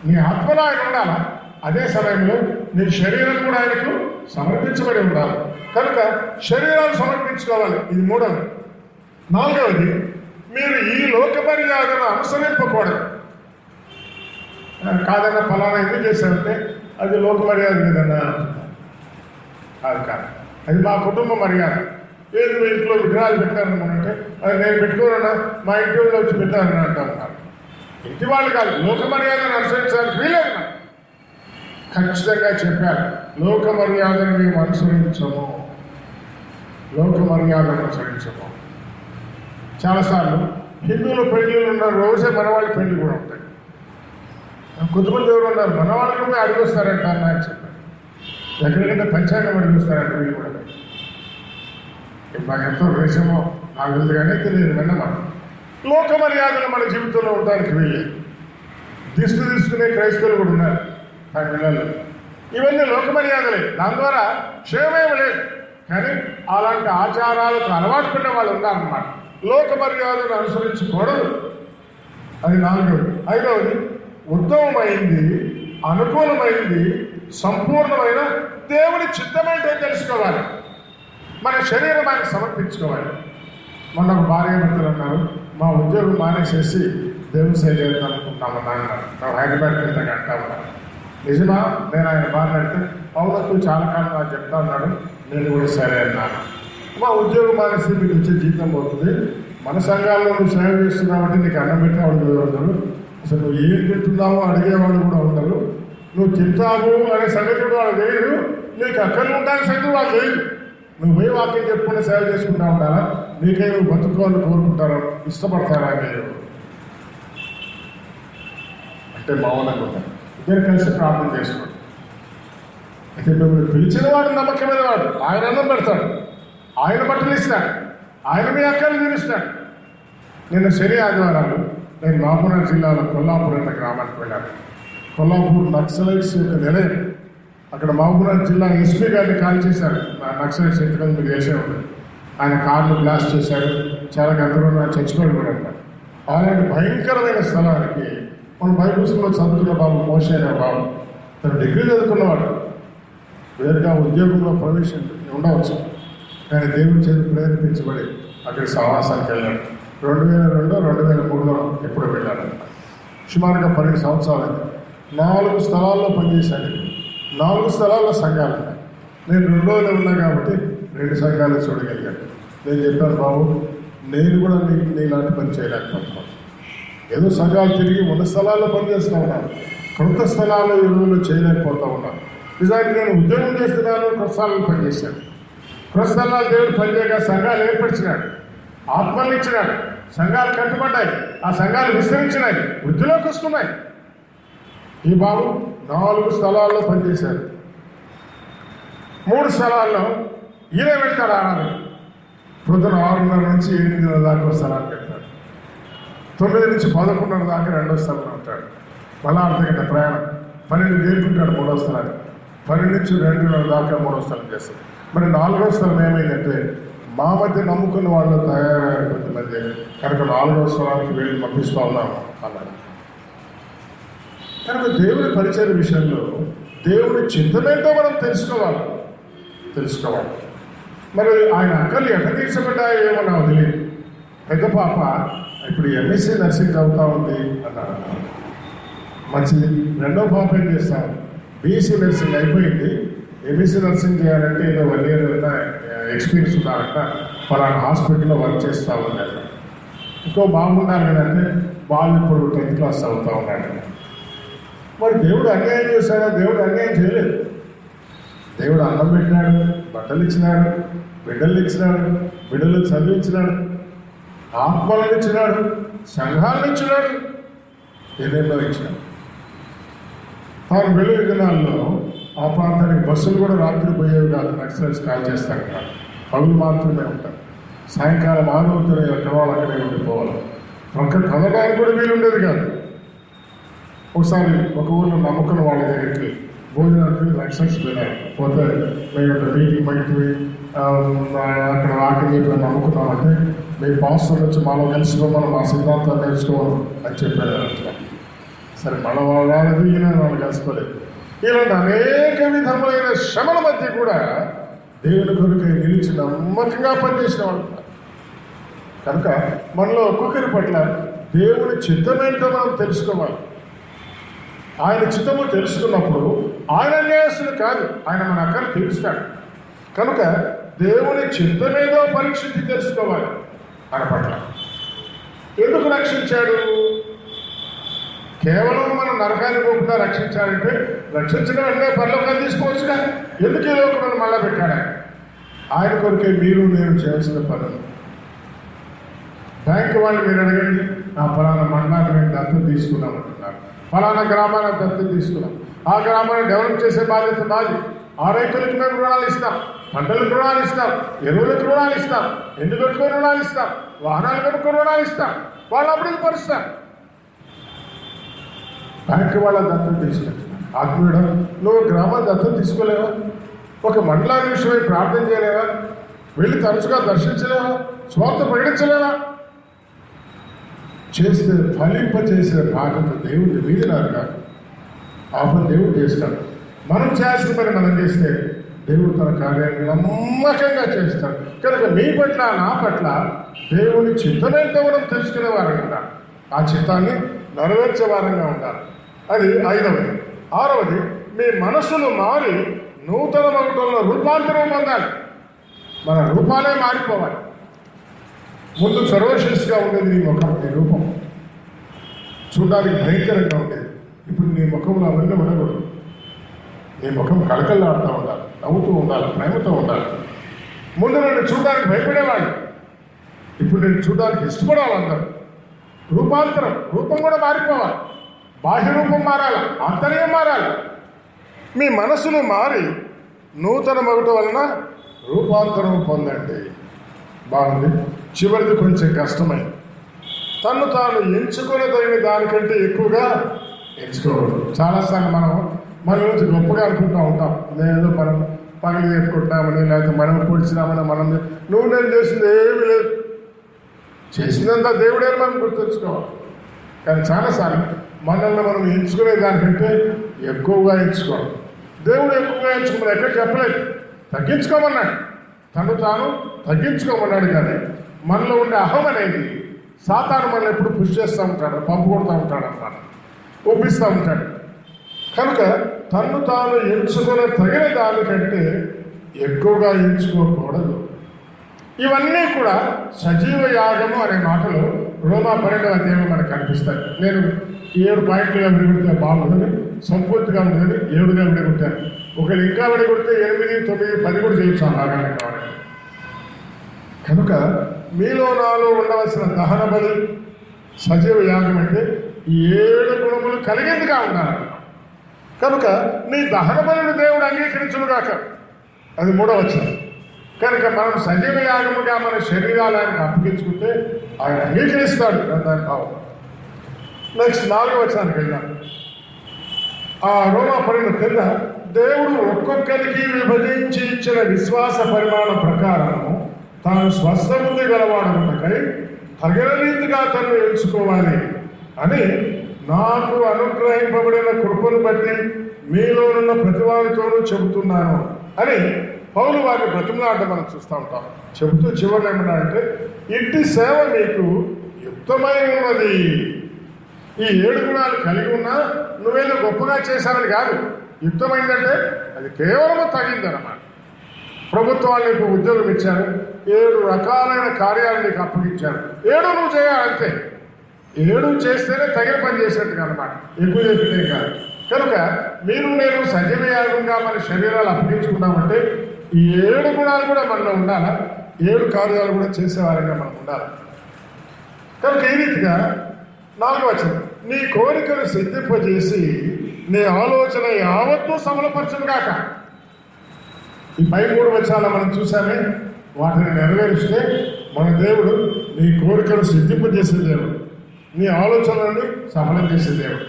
నీ ఆత్మలో ఆయన ఉండాలా, అదే సమయంలో నీ శరీరం కూడా ఆయనకు సమర్పించబడి ఉండాలి. కనుక శరీరాలు సమర్పించుకోవాలి. ఇది 3వది. 4వది, మీరు ఈ లోక మర్యాదను అనుసరింపకూడదు. కాదన్నా ఫలానా ఎందుకు చేశారంటే అది లోక మర్యాద లేదన్నా, అది కాదు, అది మా కుటుంబ మర్యాద. ఏది మీ ఇంట్లో విగ్రహాలు పెట్టారనుకుంటే అది నేను పెట్టుకోనన్నా, మా ఇంటి వాళ్ళు వచ్చి పెట్టారని అంటారు. ఇంటి వాళ్ళు కాదు, లోక మర్యాదను అనుసరించడానికి వీలేదు. ఖచ్చితంగా చెప్పారు, లోక మర్యాదను మేము అనుసరించము, లోక మర్యాదను అనుసరించము. చాలాసార్లు హిందువుల పెళ్లిళ్ళు ఉన్నారు, రోజే మనవాళ్ళ పెళ్లి కూడా ఉంటాయి. కొంతమంది ఎవరు ఉన్నారు, మనవాళ్ళకి పోయి అడిగొస్తారంట అన్న అని చెప్పారు. ఎక్కడికంటే పంచాంగం అడిగొస్తారంట వీళ్ళు కూడా. మాకు ఎంతో రేషమో నాకు తెలియదు కానీ తెలియదు విన్నమాట. లోక మర్యాదలు మన జీవితంలో ఉండడానికి వీళ్ళే. దిష్టి తీసుకునే క్రైస్తవులు కూడా ఉన్నారు ఆ పిల్లలు. ఇవన్నీ లోక మర్యాదలే, దాని ద్వారా క్షేమేమి లేదు. కానీ అలాంటి ఆచారాలకు అలవాటు పడిన వాళ్ళు ఉన్నారన్నమాట. లోక మర్యాదను అనుసరించకూడదు. అది 4వది. 5వది, ఉత్తమమైంది, అనుకూలమైంది, సంపూర్ణమైన దేవుని చిత్తమేంటో తెలుసుకోవాలి. మన శరీరం ఆయన సమర్పించుకోవాలి. మొన్న ఒక భార్యాభర్తలు అన్నారు, మా ఉద్యోగం మానేసేసి దేవుని సేవ చేద్దాం అనుకుంటామన్నా అన్నారు. మేము హైదరాబాద్కి వెళ్తాక అంటా ఉన్నాను. నిజమా? నేను ఆయన మాట్లాడితే అవునకు చాలా కాలం నాకు చెప్తా ఉన్నాడు. నేను కూడా సరే అన్నాను. మా ఉద్యోగం మానేసి మీకు వచ్చే జీతం పోతుంది, మన సంఘాల్లో నువ్వు సేవ చేస్తున్నావు, నీకు అన్నం పెట్టేవాళ్ళు ఉండరు, అసలు నువ్వు ఏం తింటున్నావో అడిగేవాళ్ళు కూడా ఉండరు, నువ్వు తింటావు అనే సంగతి కూడా వాళ్ళు తెలియదు, నీకు అక్కడ ఉంటానే సంగతి వాళ్ళు తెలియదు. నువ్వు పోయి వాక్యం చెప్పుకుంటే సేవ చేసుకుంటా ఉండాలా, నీకై నువ్వు బతుకోవాలని కోరుకుంటారా, ఇష్టపడతారా మీరు అంటే మౌనంగా ఉంటారు. ఇద్దరు కలిసి ప్రార్థన చేసుకోండి. అయితే మిమ్మల్ని పిలిచిన వాడు నమ్మకమైన వాడు, ఆయన అన్నం పెడతాడు, ఆయన బట్టలు ఇస్తాడు, ఆయన మీ అక్కలు తీరుస్తాడు. నిన్న శని ఆదివారాలు నేను మహబూబ్నగర్ జిల్లాలో కొల్లాపూర్ అనే గ్రామానికి వెళ్ళాను. కొల్లాపూర్ నక్సలైట్స్ యొక్క నిలయం. అక్కడ మహబూబ్నగర్ జిల్లా ఎస్పీ గారిని కాల్ చేశారు. నక్సలైట్స్ ఎందుకంటే మీకు తెలిసే ఉంటుంది. ఆయన కార్లు బ్లాస్ట్ చేశారు, చాలా గందరగోళంగా చచ్చిపోయాడు కూడా అన్నారు. అలాంటి భయంకరమైన స్థలానికి మన బైబిల్ స్కూల్లో చదువుకున్న బాబు మోషే అనే బాబు, తను డిగ్రీ చదువుకున్నవాడు, వేరుగా ఉద్యోగంలో ప్రవేశం ఉండవచ్చు, కానీ దేవుని చేతి ప్రేరేపించబడి అక్కడి సహవాసానికి వెళ్ళాడు. 2002, 2003లో ఎప్పుడు వెళ్ళాడు. సుమారుగా 12 సంవత్సరాలు 4 స్థలాల్లో పనిచేశాను. 4 స్థలాల్లో సంఘాలు ఉన్నాయి. నేను 2 రోజులు ఉన్నా కాబట్టి 2 సంఘాలు చూడగలిగాను. నేను చెప్పాను, బాబు నేను కూడా నీలాంటి పని చేయలేకపోతున్నాను. ఏదో సంఘాలు తిరిగి ఉన్న స్థలాల్లో పనిచేస్తూ ఉన్నాను, కొత్త స్థలాల్లో ఈ రోజుల్లో చేయలేకపోతూ ఉన్నాను. నిజానికి నేను ఉద్యోగం చేస్తున్నాను, కొత్త స్థలాల్లో పనిచేశాను. కొత్త స్థలాలు దేవుడు పనిచేయగా సంఘాలు ఏర్పరిచినాడు, ఆత్మలు ఇచ్చినాడు, సంఘాలు కట్టుబడ్డాయి, ఆ సంఘాలు విస్తరించినాయి, వృద్ధిలోకి వస్తున్నాయి. ఈ బాబు 4 స్థలాల్లో పనిచేశారు. 3 స్థలాల్లో ఈయన వెళ్తాడు ఆరాధన. పొద్దున 6:30 నుంచి 8:30 దాకా స్థలానికి వెళ్తాడు. 9 నుంచి 11:30 దాకా 2వ స్థలంలో ఉంటాడు. మళ్ళా అర్థగంట ప్రయాణం. 12 చేరుకుంటాడు 3వ స్థలానికి. 12 నుంచి 2:30 దాకా 3వ స్థలం చేస్తాడు. మరి 4వ స్థలం ఏమైందంటే మా మధ్య నమ్ముకున్న వాళ్ళు తయారయ్యారు కొంతమంది, కనుక 4వ స్థలానికి వెళ్ళి పంపిస్తూ ఉన్నాము అన్నాడు. కనుక దేవుని పరిచయ విషయంలో దేవుని చిత్తమేంటో మనం తెలుసుకోవాలి. మరి ఆయన అక్కలు ఎట్లా తీర్చబడ్డాయో ఏమో నాకు తెలియదు. పెద్ద పాప ఇప్పుడు ఎంఎస్సీ నర్సింగ్ చదువుతూ ఉంది అన్నాడు. మంచిది. 2వ పాప ఏం చేస్తాను, బీఎస్సీ నర్సింగ్ అయిపోయింది, ఎంఎస్సీ నర్సింగ్ చేయాలంటే ఏదో 1 year ఎక్స్పీరియన్స్ ఉన్నారంట, పలానా హాస్పిటల్లో వర్క్ చేస్తూ ఉన్నాడు. ఇంకో బాగున్నారు కదంటే వాళ్ళు ఇప్పుడు 10th class చదువుతూ ఉన్నాడు. మరి దేవుడు అన్యాయం చేశాడా? దేవుడు అన్యాయం చేయలేదు. దేవుడు అన్నం పెట్టినాడు, బట్టలు ఇచ్చినాడు, బిడ్డలు ఇచ్చినాడు, బిడ్డలు చదివించినాడు, ఆత్మలను ఇచ్చినాడు, సంఘాలను ఇచ్చినాడు, ఏదేదో ఇచ్చినాడు. తాను వెలుగు దినాల్లో ఆ ప్రాంతానికి బస్సులు కూడా రాత్రి పోయేవి కాదు. నక్సలైట్స్ కాల్ చేస్తారు కాదు, పగులు మాత్రమే ఉంటారు. సాయంకాలం ఆదవుతున్న ఎక్కడ వాళ్ళు అక్కడే ఉండిపోవాలి. ఒక్క కదడానికి కూడా వీలుండేది కాదు. ఒకసారి ఒక ఊళ్ళో నమ్ముకున్న వాళ్ళ దగ్గరికి భోజనానికి నక్సలైట్స్ పోయినారు. పోతే మేము మీటింగ్ బయటికి అక్కడ వాక్యం చెప్పి నమ్ముకున్నామంటే మీ పాస్టర్ వచ్చి మాలో కలిసిపోమని, మా సిద్ధాంతాలు నేర్చుకోవాలి అని చెప్పారు. సరే మన వాళ్ళది ఈయన వాళ్ళు కలిసిపోలేదు. ఇలాంటి అనేక విధములైన శ్రమల మధ్య కూడా దేవుని కొరకై నిలిచి నమ్మకంగా పనిచేసిన వాళ్ళు. కనుక మనలో ఒక్కొక్కరి పట్ల దేవుని చిత్తమేంటో మనం తెలుసుకోవాలి. ఆయన చిత్తము తెలుసుకున్నప్పుడు ఆయన అన్యాయస్తుడు కాదు, ఆయన మన అక్కలు తీరుస్తాడు. కనుక దేవుని చిత్తమేదో పరీక్షించి తెలుసుకోవాలి. ఆయన పట్ల ఎందుకు రక్షించాడు? కేవలం మనం నరకాన్ని పోకుండా రక్షించాలంటే రక్షించిన వెంటనే పరలోకాన్ని తీసుకోవచ్చుగా. ఎందుకు ఈ లోకం మళ్ళా పెట్టాడు? ఆయన కొరికే మీరు నేను చేయాల్సిన పనులు. బ్యాంకు వాళ్ళు మీరు అడగండి, ఫలానా మండలాన్ని మేము దత్తత తీసుకున్నాం అంటున్నారు, ఫలానా గ్రామాన్ని దత్తత తీసుకున్నాం, ఆ గ్రామాన్ని డెవలప్ చేసే బాధ్యత నాది. ఆ రైతులకు మేము రుణాలు ఇస్తాం, పంటలకు రుణాలు ఇస్తాం, ఎరువులకు రుణాలు ఇస్తాం, ఎండుగట్టుకు రుణాలు ఇస్తాం, వాహనాలు కనుక రుణాలు ఇస్తాం, వాళ్ళు అభివృద్ధి పరుస్తారు. బ్యాంకు వాళ్ళ దత్తత తీసుకుంటున్నారు. ఆత్మీయుడు, నువ్వు గ్రామాన్ని దత్తత తీసుకోలేవా? ఒక మండలాన్ని విషయమై ప్రార్థన చేయలేవా? వెళ్ళి తరచుగా దర్శించలేవా? స్వార్థ ప్రకటించలేవా? చేస్తే ఫలింపచేసే బాధ్యత దేవుడి మీద రాదు కాదు. ఆ పని దేవుడు చేస్తాడు. మనం చేసిన పని మనం చేస్తే దేవుడు తన కార్యాన్ని నమ్మకంగా చేస్తాడు. కనుక మీ పట్ల నా పట్ల దేవుని చిత్తమేంటో మనం తెలుసుకునే వారంగా ఉండాలి. ఆ చిత్తాన్ని నెరవేర్చే వారంగా ఉండాలి. అది 5వది. 6వది, మీ మనసులు మారి నూతన మగుటంలో రూపాంతరం పొందాలి. మన రూపాలే మారిపోవాలి. ముందు సర్వశిష్గా ఉండేది నీ ముఖం, నీ రూపం చూడడానికి భయంకరంగా ఉండేది. ఇప్పుడు నీ ముఖంలో అవన్నీ ఉండకూడదు. నీ ముఖం కళకళలాడుతూ ఉండాలి, నవ్వుతూ ఉండాలి, ప్రేమతో ఉండాలి. ముందు నేను చూడడానికి భయపడేవాడు, ఇప్పుడు నేను చూడడానికి ఇష్టపడాలి. అందరూ రూపాంతరం, రూపం కూడా మారిపోవాలి. బాహ్య రూపం మారాలి, ఆంతర్యం మారాలి. మీ మనసును మారి నూతన మగుట వలన రూపాంతరం పొందండి. బాగుంది. చివరిది కొంచెం కష్టమైంది. తను తాను ఎంచుకునేదైన దానికంటే ఎక్కువగా ఎంచుకోకూడదు. చాలాసార్లు మనం మన నుంచి గొప్పగా అనుకుంటూ ఉంటాం. నేను మనం పగలు చెప్పుకుంటామని, లేకపోతే మనం పొడిచినామని, మనం నువ్వు నేను చేసింది ఏమీ లేదు, చేసిందంతా దేవుడే మనం గుర్తుంచుకోవాలి. కానీ చాలాసార్లు మనల్ని మనం ఎంచుకునే దానికంటే ఎక్కువగా ఎంచుకోవాలి. దేవుడు ఎక్కువగా ఎంచుకున్నాడు ఎక్కడ చెప్పలేదు, తగ్గించుకోమన్నాడు. తను తాను తగ్గించుకోమన్నాడు. కానీ మనలో ఉండే అహం అనేది సాతాను మనల్ని ఎప్పుడు పుష్ చేస్తూ ఉంటాడు, పంపు కొడుతూ ఉంటాడు అన్నమాట, ఒప్పిస్తూ ఉంటాడు. కనుక తను తాను ఎంచుకునే తగిన దానికంటే ఎక్కువగా ఎంచుకోకూడదు. ఇవన్నీ కూడా సజీవ యాగము అనే మాటలు రోమా 12వ అధ్యాయంలో మనకు కనిపిస్తాయి. నేను 7 పాయింట్లుగా విడగొడితే బాగుంటుంది, సంపూర్తిగా ఉంటుందని 7గా విడగొట్టాను. ఒకవేళ ఇంకా విడగొడితే 8, 9, 10 కూడా చేయొచ్చు అలాగానే కావాలి. కనుక మీలో నాలో ఉండవలసిన దహన బలి సజీవ యాగం అంటే 7 గుణములు కలిగేందుగా ఉండాలి. కనుక నీ దహన బలిని దేవుడు అంగీకరించుగాక, అది 3వ వచనం. కనుక మనం సజీవ యాగముగా మన శరీరాలు ఆయనకు అప్పగించుకుంటే ఆయన అంగీకరిస్తాడు దాని భావం. నెక్స్ట్ 4వ వచనానికి వెళ్దాం. ఆ రోమా 12 కింద దేవుడు ఒక్కొక్కరికి విభజించి ఇచ్చిన విశ్వాస పరిమాణం ప్రకారము తాను స్వస్థబుద్ధి గలవాడమునకై తగిన రీతిగా తను ఎంచుకోవాలి అని నాకు అనుగ్రహింపబడిన కృపను బట్టి మీలోనున్న ప్రతి వారితోనూ చెబుతున్నాను అని పౌలు వారిని బ్రతిమలాడటం మనం చూస్తూ ఉంటాం. చెబుతూ చివరిలో ఏమన్నాడంటే, ఇంటి సేవ మీకు యుక్తమై ఉన్నది. ఈ 7 గుణాలు కలిగి ఉన్నా నువ్వేదో గొప్పగా చేశానని కాదు. యుక్తమైందంటే అది కేవలం తగిందన్నమాట. ప్రభుత్వాలు నీకు ఉద్యోగం ఇచ్చారు, 7 రకాలైన కార్యాలు నీకు అప్పగించారు, 7 నువ్వు చేయాలంతే. 7 చేస్తేనే తగిన పని చేసినట్టుగా అన్నమాట, ఎక్కువ చేసినట్టే కాదు. కనుక మీరు నేను సజీవ యాగంగా మన శరీరాలు అప్పగించుకున్నామంటే ఈ 7 గుణాలు కూడా మనలో ఉండాలా, 7 కార్యాలు కూడా చేసేవారంగా మనం ఉండాలి. కనుక ఈ రీతిగా 4వ వచనం, నీ కోరికను సిద్ధింపజేసి నీ ఆలోచన యావత్తూ సఫలపరచును గాక. ఈ పై 3 వచనాలు మనం చూసామే, వాటిని నెరవేరిస్తే మన దేవుడు నీ కోరికను సిద్ధింపజేసే దేవుడు, నీ ఆలోచనలను సఫలం చేసే దేవుడు.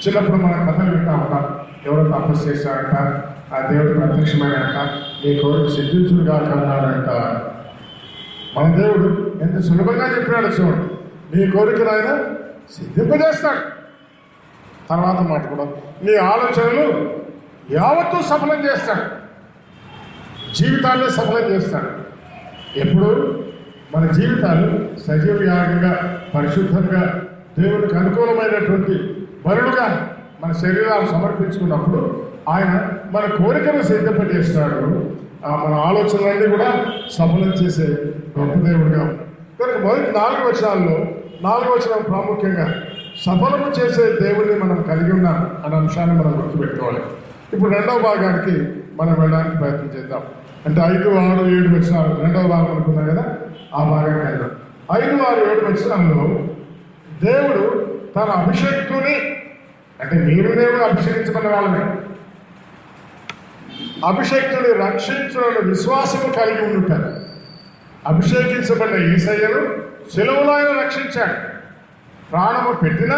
చిన్నప్పుడు మన కథలు వింటా ఉంటాం, ఎవరో తపస్సు చేశాడంట, ఆ దేవుడు ప్రత్యక్షమైనంట, నీ కోరిక సిద్ధించుగా అన్నాడంట. మన దేవుడు ఎంత సులభంగా చెప్పినాడు చూడండి, నీ కోరికను ఆయన సిద్ధింపజేస్తాడు. తర్వాత మాట కూడా నీ ఆలోచనలు యావత్తూ సఫలం చేస్తాడు, జీవితాన్ని సఫలం చేస్తాడు. ఎప్పుడు మన జీవితాలు సజీవ యాగంగా పరిశుద్ధంగా దేవునికి అనుకూలమైనటువంటి బలుడుగా మన శరీరాలు సమర్పించుకున్నప్పుడు ఆయన మన కోరికను సిద్ధపజేస్తాడు. మన ఆలోచనలన్నీ కూడా సఫలం చేసే గొప్ప దేవుడిగా ఉన్నాడు. కనుక మొదటి 4 వచనాల్లో 4వ వచనం ప్రాముఖ్యంగా సఫలము చేసే దేవుడిని మనం కలిగి ఉన్నాం అనే అంశాన్ని మనం గుర్తుపెట్టుకోవాలి. ఇప్పుడు 2వ భాగానికి మనం వెళ్ళడానికి ప్రయత్నం చేద్దాం. అంటే 5, 6, 7 వచనాలు 2వ భాగం అనుకున్నాం కదా, ఆ భాగానికి వెళ్దాం. 5, 6, 7 వచనాల్లో దేవుడు తన అభిషేక్తుని, అంటే మీరు దేవుడు అభిషేకించబడిన వాళ్ళని, అభిషేక్తుని రక్షించున్న విశ్వాసము కలిగి ఉంటారు. అభిషేకించబడిన యేసయ్యను సిలువలో ఆయన రక్షించాడు. ప్రాణము పెట్టిన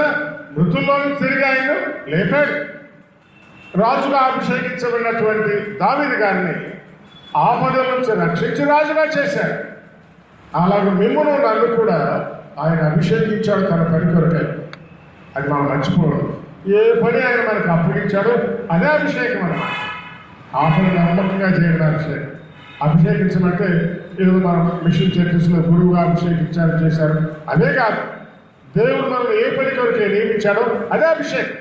మృతుల్లోని తిరిగి ఆయన లేపాడు. రాజుగా అభిషేకించబడినటువంటి దావీదు గారిని ఆపదల నుంచి రక్షించి రాజుగా చేశాడు. అలాగే మిమ్మును నన్ను కూడా ఆయన అభిషేకించాడు తన పని కొరకై. అది మనం మర్చిపోవడం. ఏ పని ఆయన మనకు అప్పగించాడో అదే అభిషేకం అన్నమాట. ఆ పని నమ్మకంగా చేయడం అభిషేకం. అభిషేకించమంటే ఏదో మనం మిషన్ చర్చస్లో గురువుగా అభిషేకించారు చేశారు అదే కాదు. దేవుడు మనం ఏ పని కొరకే నియమించాడో అదే అభిషేకం.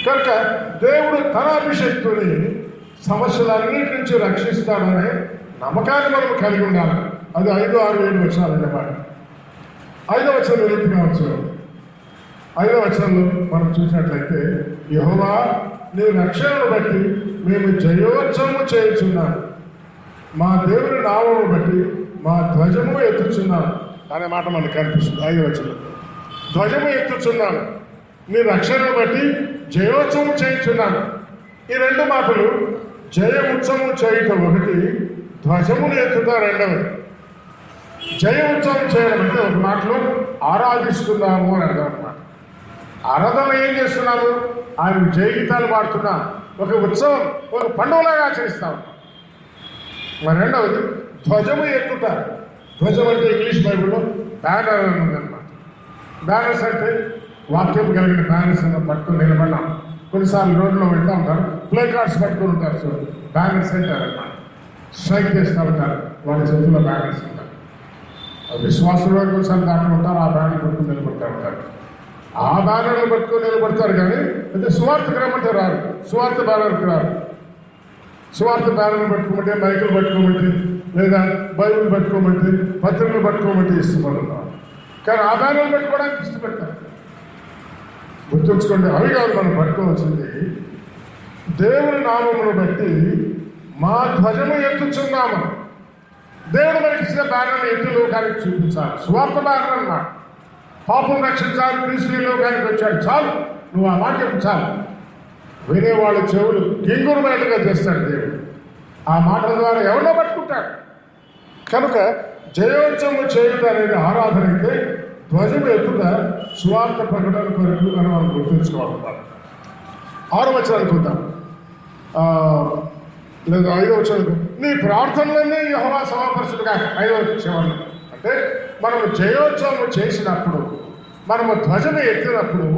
కనుక దేవుడు తన అభిషేక్తుని సమస్యలన్నిటి నుంచి రక్షిస్తాడనే నమ్మకాన్ని మనం కలిగి ఉండాలి. అది 5, 6, 7 వచనాలు అన్నమాట. 5వ వచనం ఎదుటిగా వచ్చాం. 5వ వచనంలో మనం చూసినట్లయితే, యెహోవా నీ రక్షణను బట్టి మేము జయోత్సవము చేయుచున్నాము, మా దేవుని నామమును బట్టి మా ధ్వజము ఎత్తుచున్నాము అనే మాట మనకు కనిపిస్తుంది. 5వ వచనం ధ్వజము ఎత్తుచున్నాను, నీ రక్షణను బట్టి జయోత్సవం చేయుచున్నాను. ఈ 2 మాటలు జయ ఉత్సవం చేయుట ఒకటి, ధ్వజమును ఎత్తుట రెండవది. జయ ఉత్సవం చేయడం అంటే ఒక మాటలో ఆరాధిస్తున్నాము అని అర్థం అన్నమాట. ఆరాధన ఏం చేస్తున్నాము? ఆయన జయగీతాలు పాడుతున్నా ఒక ఉత్సవం, ఒక పండుగలాగా ఆచరిస్తాము. మరి రెండవది ధ్వజము ఎత్తుట. ధ్వజం అంటే ఇంగ్లీష్ బైబిల్లో బ్యానర్ అని ఉందన్నమాట. బ్యానర్స్ అంటే వాక్యం కలిగిన బ్యానర్స్ పట్టుకుని నిలబడినాం. కొన్నిసార్లు రోడ్లో వెళ్తూ ఉంటారు, ప్లే కార్డ్స్ పట్టుకుని ఉంటారు. సో బ్యానర్స్ అంటారు అన్నమాట. స్ట్రైక్ చేస్తూ ఉంటారు, వాళ్ళ చేతుల్లో బ్యానర్స్ ఉంటారు. విశ్వాసులు కొన్నిసార్లు దాంట్లో ఉంటారు, ఆ బ్యానర్ పట్టుకుని నిలబడుతూ ఉంటారు. ఆ బ్యానర్లు పట్టుకుని నిలబడతారు. కానీ అయితే సువార్తకు రమ్మంటే రారు, సువార్త బ్యానర్కి రారు. సువార్త బ్యానర్లు పట్టుకోమంటే, మైకులు పట్టుకోమంటే, లేదా బైబిల్ పట్టుకోమంటే, పత్రికలు పట్టుకోమంటే ఇష్టపడుతున్నారు. కానీ ఆ బ్యానర్లు పెట్టుకోవడానికి ఇష్టపడతారు. గుర్తుంచుకోండి, అవి కాదు మనం పట్టుకోవాల్సింది. దేవుని నామమును బట్టి మా ధ్వజము ఎత్తుచున్నాము. దేవుడు మనకి ఇచ్చిన బ్యానర్ని ఎత్తు లోకానికి చూపించాలి. స్వార్థ బ్యానర్ అన్నమాట. పాపం రక్షించాలి, క్రీస్తు లోకానికి వచ్చాడు, చాలు. నువ్వు ఆ మాట చెప్పు చాలు. వినేవాళ్ళ చెవులు గింగురుమైనట్టుగా చేస్తాడు దేవుడు. ఆ మాటల ద్వారా ఎవరినో పట్టుకుంటాడు. కనుక జయోత్సవం చేయుట అనేది ఆరాధన అయితే, ధ్వజం ఎత్తుట స్వార్థ ప్రకటన కొరకు అని మనం గుర్తుంచుకోవాలి. 6వ వచనానికి వద్దాం, లేదా 5వ వచనం. నీ ప్రార్థనలన్నీ యెహోవా సమర్పించుడుగా. 5వ చివరలో అంటే మనము జయోత్సవం చేసినప్పుడు, మనము ధ్వజం ఎత్తినప్పుడు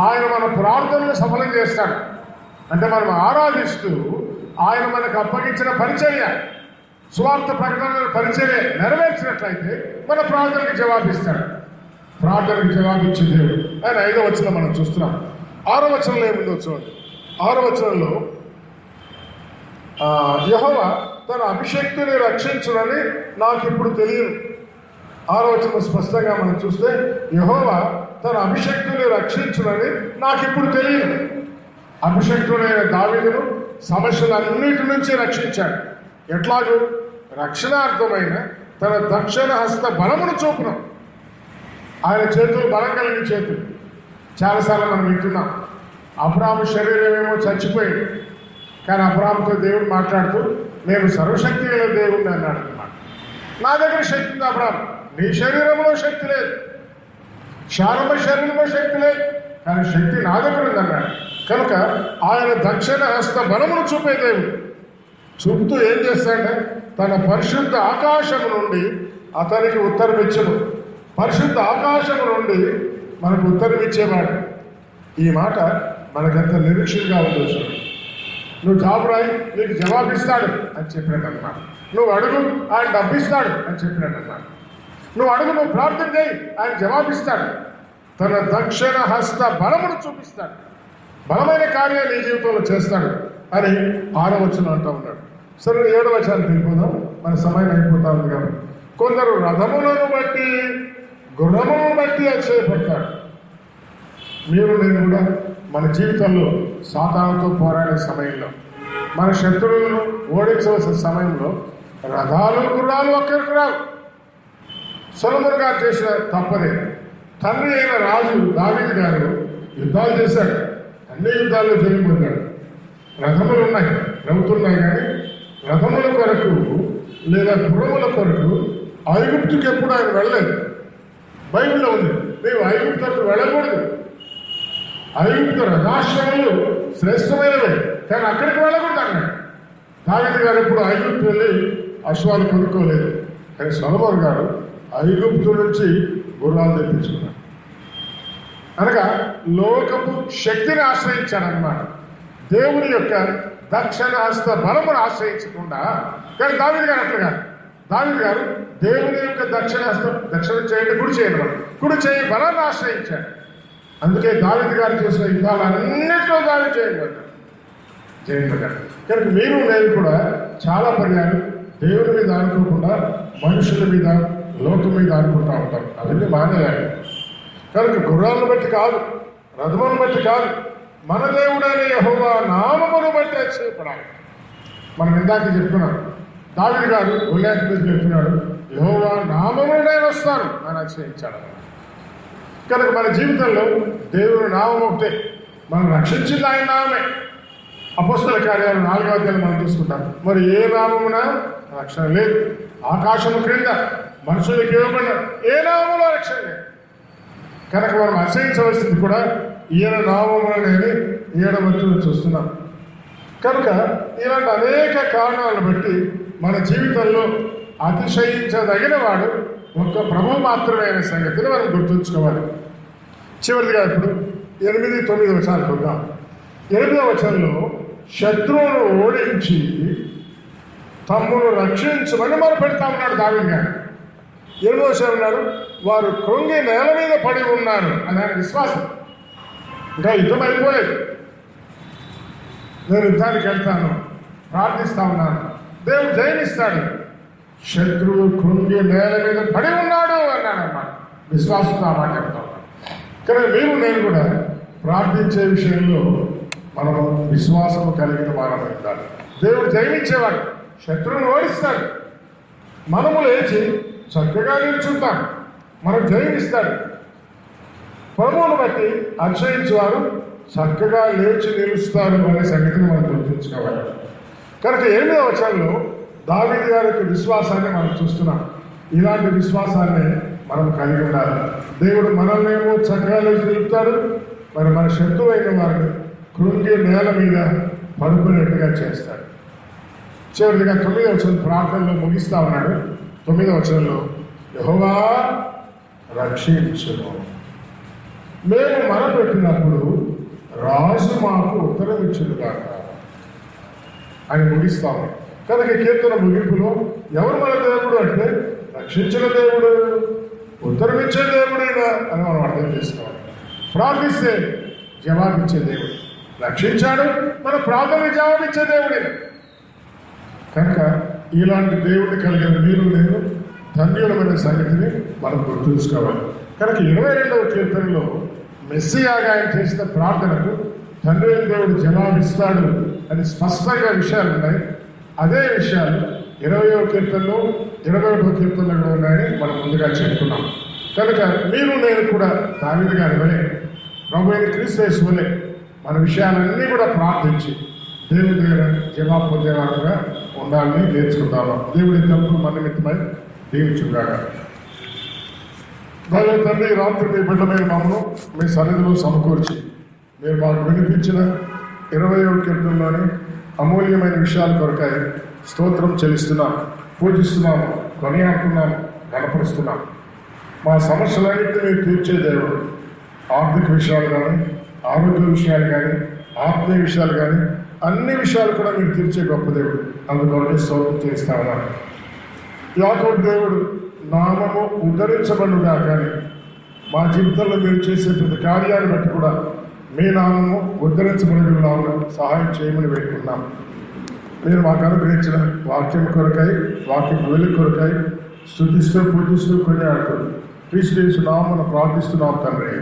ఆయన మన ప్రార్థనలు సఫలం చేస్తాడు. అంటే మనం ఆరాధిస్తూ ఆయన మనకు అప్పగించిన పరిచర్య, స్వార్థ ప్రకటన పరిచర్య నెరవేర్చినట్లయితే మన ప్రార్థనకి జవాబిస్తాడు. ప్రార్థనకి జవాబిచ్చే దేవుడు ఆయన. 5వ వచనం మనం చూస్తున్నాం. 6వ వచనంలో ఏముందో చూడండి. 6వ వచనంలో యెహోవా తన అభిషేక్తుని రక్షించునని నాకు ఇప్పుడు తెలియదు. 6వ వచనం స్పష్టంగా మనం చూస్తే, యెహోవా తన అభిషేక్తుని రక్షించునని నాకు ఇప్పుడు తెలియదు. అభిషేక్తుడైన దావీదును సమస్యలన్నిటి నుంచి రక్షించాడు. ఎట్లాగూ రక్షణార్థమైన తన దక్షిణ హస్త బలమును చూపును. ఆయన చేతులు బలం కలిగిన చేతులు. చాలాసార్లు మనం వింటున్నాం, అబ్రాహాము శరీరం ఏమో చచ్చిపోయింది, కానీ అబ్రాహాముతో దేవుడు మాట్లాడుతూ నేను సర్వశక్తి గల దేవుడిని అన్నాడు అన్నమాట. నా దగ్గర శక్తి ఉంది అబ్రాహాము, నీ శరీరంలో శక్తి లేదు, శారమ శరీరంలో శక్తి లేదు, కానీ శక్తి నా దగ్గర ఉంది అన్నాడు. కనుక ఆయన దక్షిణ హస్త బలమును చూపే దేవుడు. చూపుతూ ఏం చేస్తాడంటే, తన పరిశుద్ధ ఆకాశము నుండి అతనికి ఉత్తరం ఇచ్చను. పరిశుద్ధ ఆకాశము నుండి మనకు ఉత్తరం ఇచ్చేవాడు. ఈ మాట మనకంత నిరీక్షణగా ఉండొచ్చు. నువ్వు జాబు రాయి, నీకు జవాబిస్తాడు అని చెప్పినట్టు అన్నమాట. నువ్వు అడుగు, ఆయన డబ్బిస్తాడు అని చెప్పినట్టు అన్నమాట. నువ్వు అడుగు, నువ్వు ప్రార్థన చేయి, ఆయన జవాబిస్తాడు. తన దక్షిణ హస్త బలమును చూపిస్తాడు. బలమైన కార్యాలు నీ జీవితంలో చేస్తాడు అని 6వ వచనం అంటూ ఉన్నాడు. సరే, 7వ వచనానికి వెళ్ళిపోదాం, మన సమయం అయిపోతా ఉంది కాబట్టి. కొందరు రథములను బట్టి, గుర్రములను బట్టి అతిశయపడతాడు. మీరు నేను కూడా మన జీవితంలో సాతానుతో పోరాడే సమయంలో, మన శత్రువులను ఓడించవలసిన సమయంలో రథాలు గుర్రాలు ఒక్కరికి రావు. సొలొమోను గారు చేసిన తప్పదే. తండ్రి అయిన రాజు దావీదు గారు యుద్ధాలు చేశాడు, అన్ని యుద్ధాల్లో జయం పొందాడు. రథములు ఉన్నాయి, రౌతున్నాయి, కానీ రథముల కొరకు లేదా పురముల కొరకు ఐగుప్తుకి ఎప్పుడు ఆయన వెళ్ళలేదు. బైబిల్లో ఉంది, మేము ఐగుప్తుకు వెళ్ళకూడదు. ఐగుప్తు రథాశ్రములు శ్రేష్టమైనవే, కానీ అక్కడికి వెళ్ళకూడదు అన్నాడు. దావీదు గారు ఎప్పుడు ఐగుప్తు వెళ్ళి అశ్వాలు కొనుక్కోలేదు. కానీ సొలొమోను గారు ఐగుప్తు నుంచి గుర్రాలు తెప్పించుకున్నాడు. అనగా లోకపు శక్తిని ఆశ్రయించాడనమాట, దేవుని యొక్క దక్షిణ హస్త బలమును ఆశ్రయించకుండా. కానీ దావీదు గారు అట్లా కాదు. దావీదు గారు దేవుని యొక్క దక్షిణ చేయండి, కుడి చేయండి, కుడి చేయి బలాన్ని ఆశ్రయించాడు. అందుకే దావీదు గారు చేసిన యుద్ధాలన్నింటిలో దావీదు చేయబడ్డాడు. కనుక మీరు నేను కూడా చాలా పర్యాలు దేవుని మీద అనుకోకుండా మనుషుల మీద, లోకం మీద అనుకుంటూ ఉంటాం. అవన్నీ మానేయాలి. కనుక గుర్రాలను బట్టి కాదు, రథములను బట్టి కాదు, మన దేవుడైన యెహోవా నామమును బట్టి అతిశయపడాలి. మనం ఇందాక చెప్తున్నాం, దావీదు గారు గొల్యాతు మీద చెప్తున్నాడు, యెహోవా నామమును నేను వస్తాను అని అతిశయించాడు. కనుక మన జీవితంలో దేవుని నామం ఒకటే, మనం రక్షించింది ఆయన నామే. అపొస్తలుల కార్యాలు 4వ అధ్యాయం మనం తీసుకుంటాం. మరి ఏ నామమున రక్షణ లేదు. ఆకాశము క్రింద మనుషులకు ఇవ్వబడిన ఏ నామములో రక్షణ లేదు. కనుక మనం అతిశయించవలసింది కూడా ఈయన నామమునని 7వ వచనంలో చూస్తున్నాం. కనుక ఇలాంటి అనేక కారణాలను బట్టి మన జీవితంలో అతిశయించదగిన వాడు ఒక్క ప్రభువు మాత్రమే అనే సంగతిని మనం గుర్తుంచుకోవాలి. చివరిగా ఇప్పుడు 8, 9 వచనాలు చూద్దాం. 8వ వచనంలో శత్రువును ఓడించి తమ్మును రక్షించమని మనం పెడతా ఉన్నాడు దావీదు గారు. 8వ వచనం ఉన్నాడు, వారు కృంగి నేల మీద పడి ఉన్నారు అని ఆయన విశ్వాసం. ఇంకా యుద్ధం అయిపోలేదు, నేను యుద్ధానికి వెళ్తాను, ప్రార్థిస్తా ఉన్నాను, దేవుడు జయమిస్తాడు. శత్రువు కృంగి నేల మీద పడి ఉన్నాడు అన్నాడు అన్నమాట. విశ్వాసంతో ఆ మాట చెప్తా ఉన్నాను. కానీ మీరు నేను కూడా ప్రార్థించే విషయంలో మనము విశ్వాసము కలిగిన వారం ఉండాలి. దేవుడు జయమిచ్చేవాడు, శత్రువును ఓడిస్తాడు. మనము లేచి చక్కగా నిల్చుంటాం, మనకు జయమిస్తాడు. ప్రభువును బట్టి అతిశయించేవారు చక్కగా లేచి నిలుస్తారు అనే సంగతిని మనం గుర్తుంచుకోవాలి. కనుక 8వ వచనంలో దావీదు గారి యొక్క విశ్వాసాన్ని మనం చూస్తున్నాం. ఇలాంటి విశ్వాసాన్ని మనం కలిగి ఉండాలి. దేవుడు మనల్నేమో చక్కగా లేచి నిలుపుతాడు, మరి మన శత్రువు అయిన వారిని కృంగి నేల మీద పడుకునేట్టుగా చేస్తాడు. చివరిగా 9వ వచనం ప్రార్థనలో ముగిస్తా ఉన్నాడు. 9వ వచనంలో యెహోవా రక్షించును, మేము మొరపెట్టినప్పుడు రాజు మాకు ఉత్తరం ఇచ్చునుగాక అని ముగిస్తాము. కనుక కీర్తన ముగింపులో ఎవరు మన దేవుడు అంటే రక్షించిన దేవుడు, ఉత్తరమిచ్చే దేవుడైనా అని మనం అర్థం చేసుకోవాలి. ప్రార్థిస్తే జవాబిచ్చే దేవుడు, రక్షించాడు, మన ప్రార్థనకి జవాబిచ్చే దేవుడైనా. కనుక ఇలాంటి దేవుడిని కలిగిన మీరు నేను ధన్యులమైన సంగతిని మనం గుర్తుంచుకోవాలి. కనుక 22వ కీర్తనలో మెస్సియాగా ఆయన చేసిన ప్రార్థనకు తండ్రి దేవుడు జవాబిస్తాడు అని స్పష్టంగా విషయాలు ఉన్నాయి. అదే విషయాలు 20వ కీర్తనలో 21వ కీర్తనలో ఉన్నాయని మనం ముందుగా చెప్పుకున్నాం. కనుక మీరు నేను కూడా దావీదు గారి వలె, ప్రభు అయిన క్రీస్తు యేసు వలె మన విషయాలన్నీ కూడా ప్రార్థించి దేవుని దగ్గర జవాబు పొందేవారుగా ఉండాలని నేర్చుకుంటాము. దేవుడి తలుపు మన నిమిత్తమై దీవించుగాక. దైవ తండ్రి, రాత్రి మీ బిడ్డమైన మమ్మను మీ సన్నిధిలో సమకూర్చి మీరు మాకు వినిపించిన 20వ కీర్తనలోని అమూల్యమైన విషయాల కొరకై స్తోత్రం చెల్లిస్తున్నాం, పూజిస్తున్నాము, కొనియాడుతున్నాము, గణపరుస్తున్నాము. మా సమస్యలన్నింటినీ మీరు తీర్చే దేవుడు. ఆర్థిక విషయాలు కానీ, ఆరోగ్య విషయాలు కానీ, ఆత్మీయ విషయాలు కానీ, అన్ని విషయాలు కూడా మీరు తీర్చే గొప్ప దేవుడు. అందుకొరకే స్తోత్రం చేస్తా ఉన్నాను. యాకోబు దేవుడు నామము ఉద్ధరించబడుగా, కానీ మా జీవితంలో మీరు చేసే ప్రతి కార్యాన్ని బట్టి కూడా మీ నామము ఉద్ధరించబడిన సహాయం చేయమని వేడుకున్నాం. మీరు మాకు అనుగ్రహించిన వాక్యం కొరకై, వాక్యం వెలుగు కొరకై స్తుతిస్తూ పూజిస్తూ కొనియాడుతూ క్రీస్తు యేసు నామమున ప్రార్థిస్తున్నాం తండ్రి.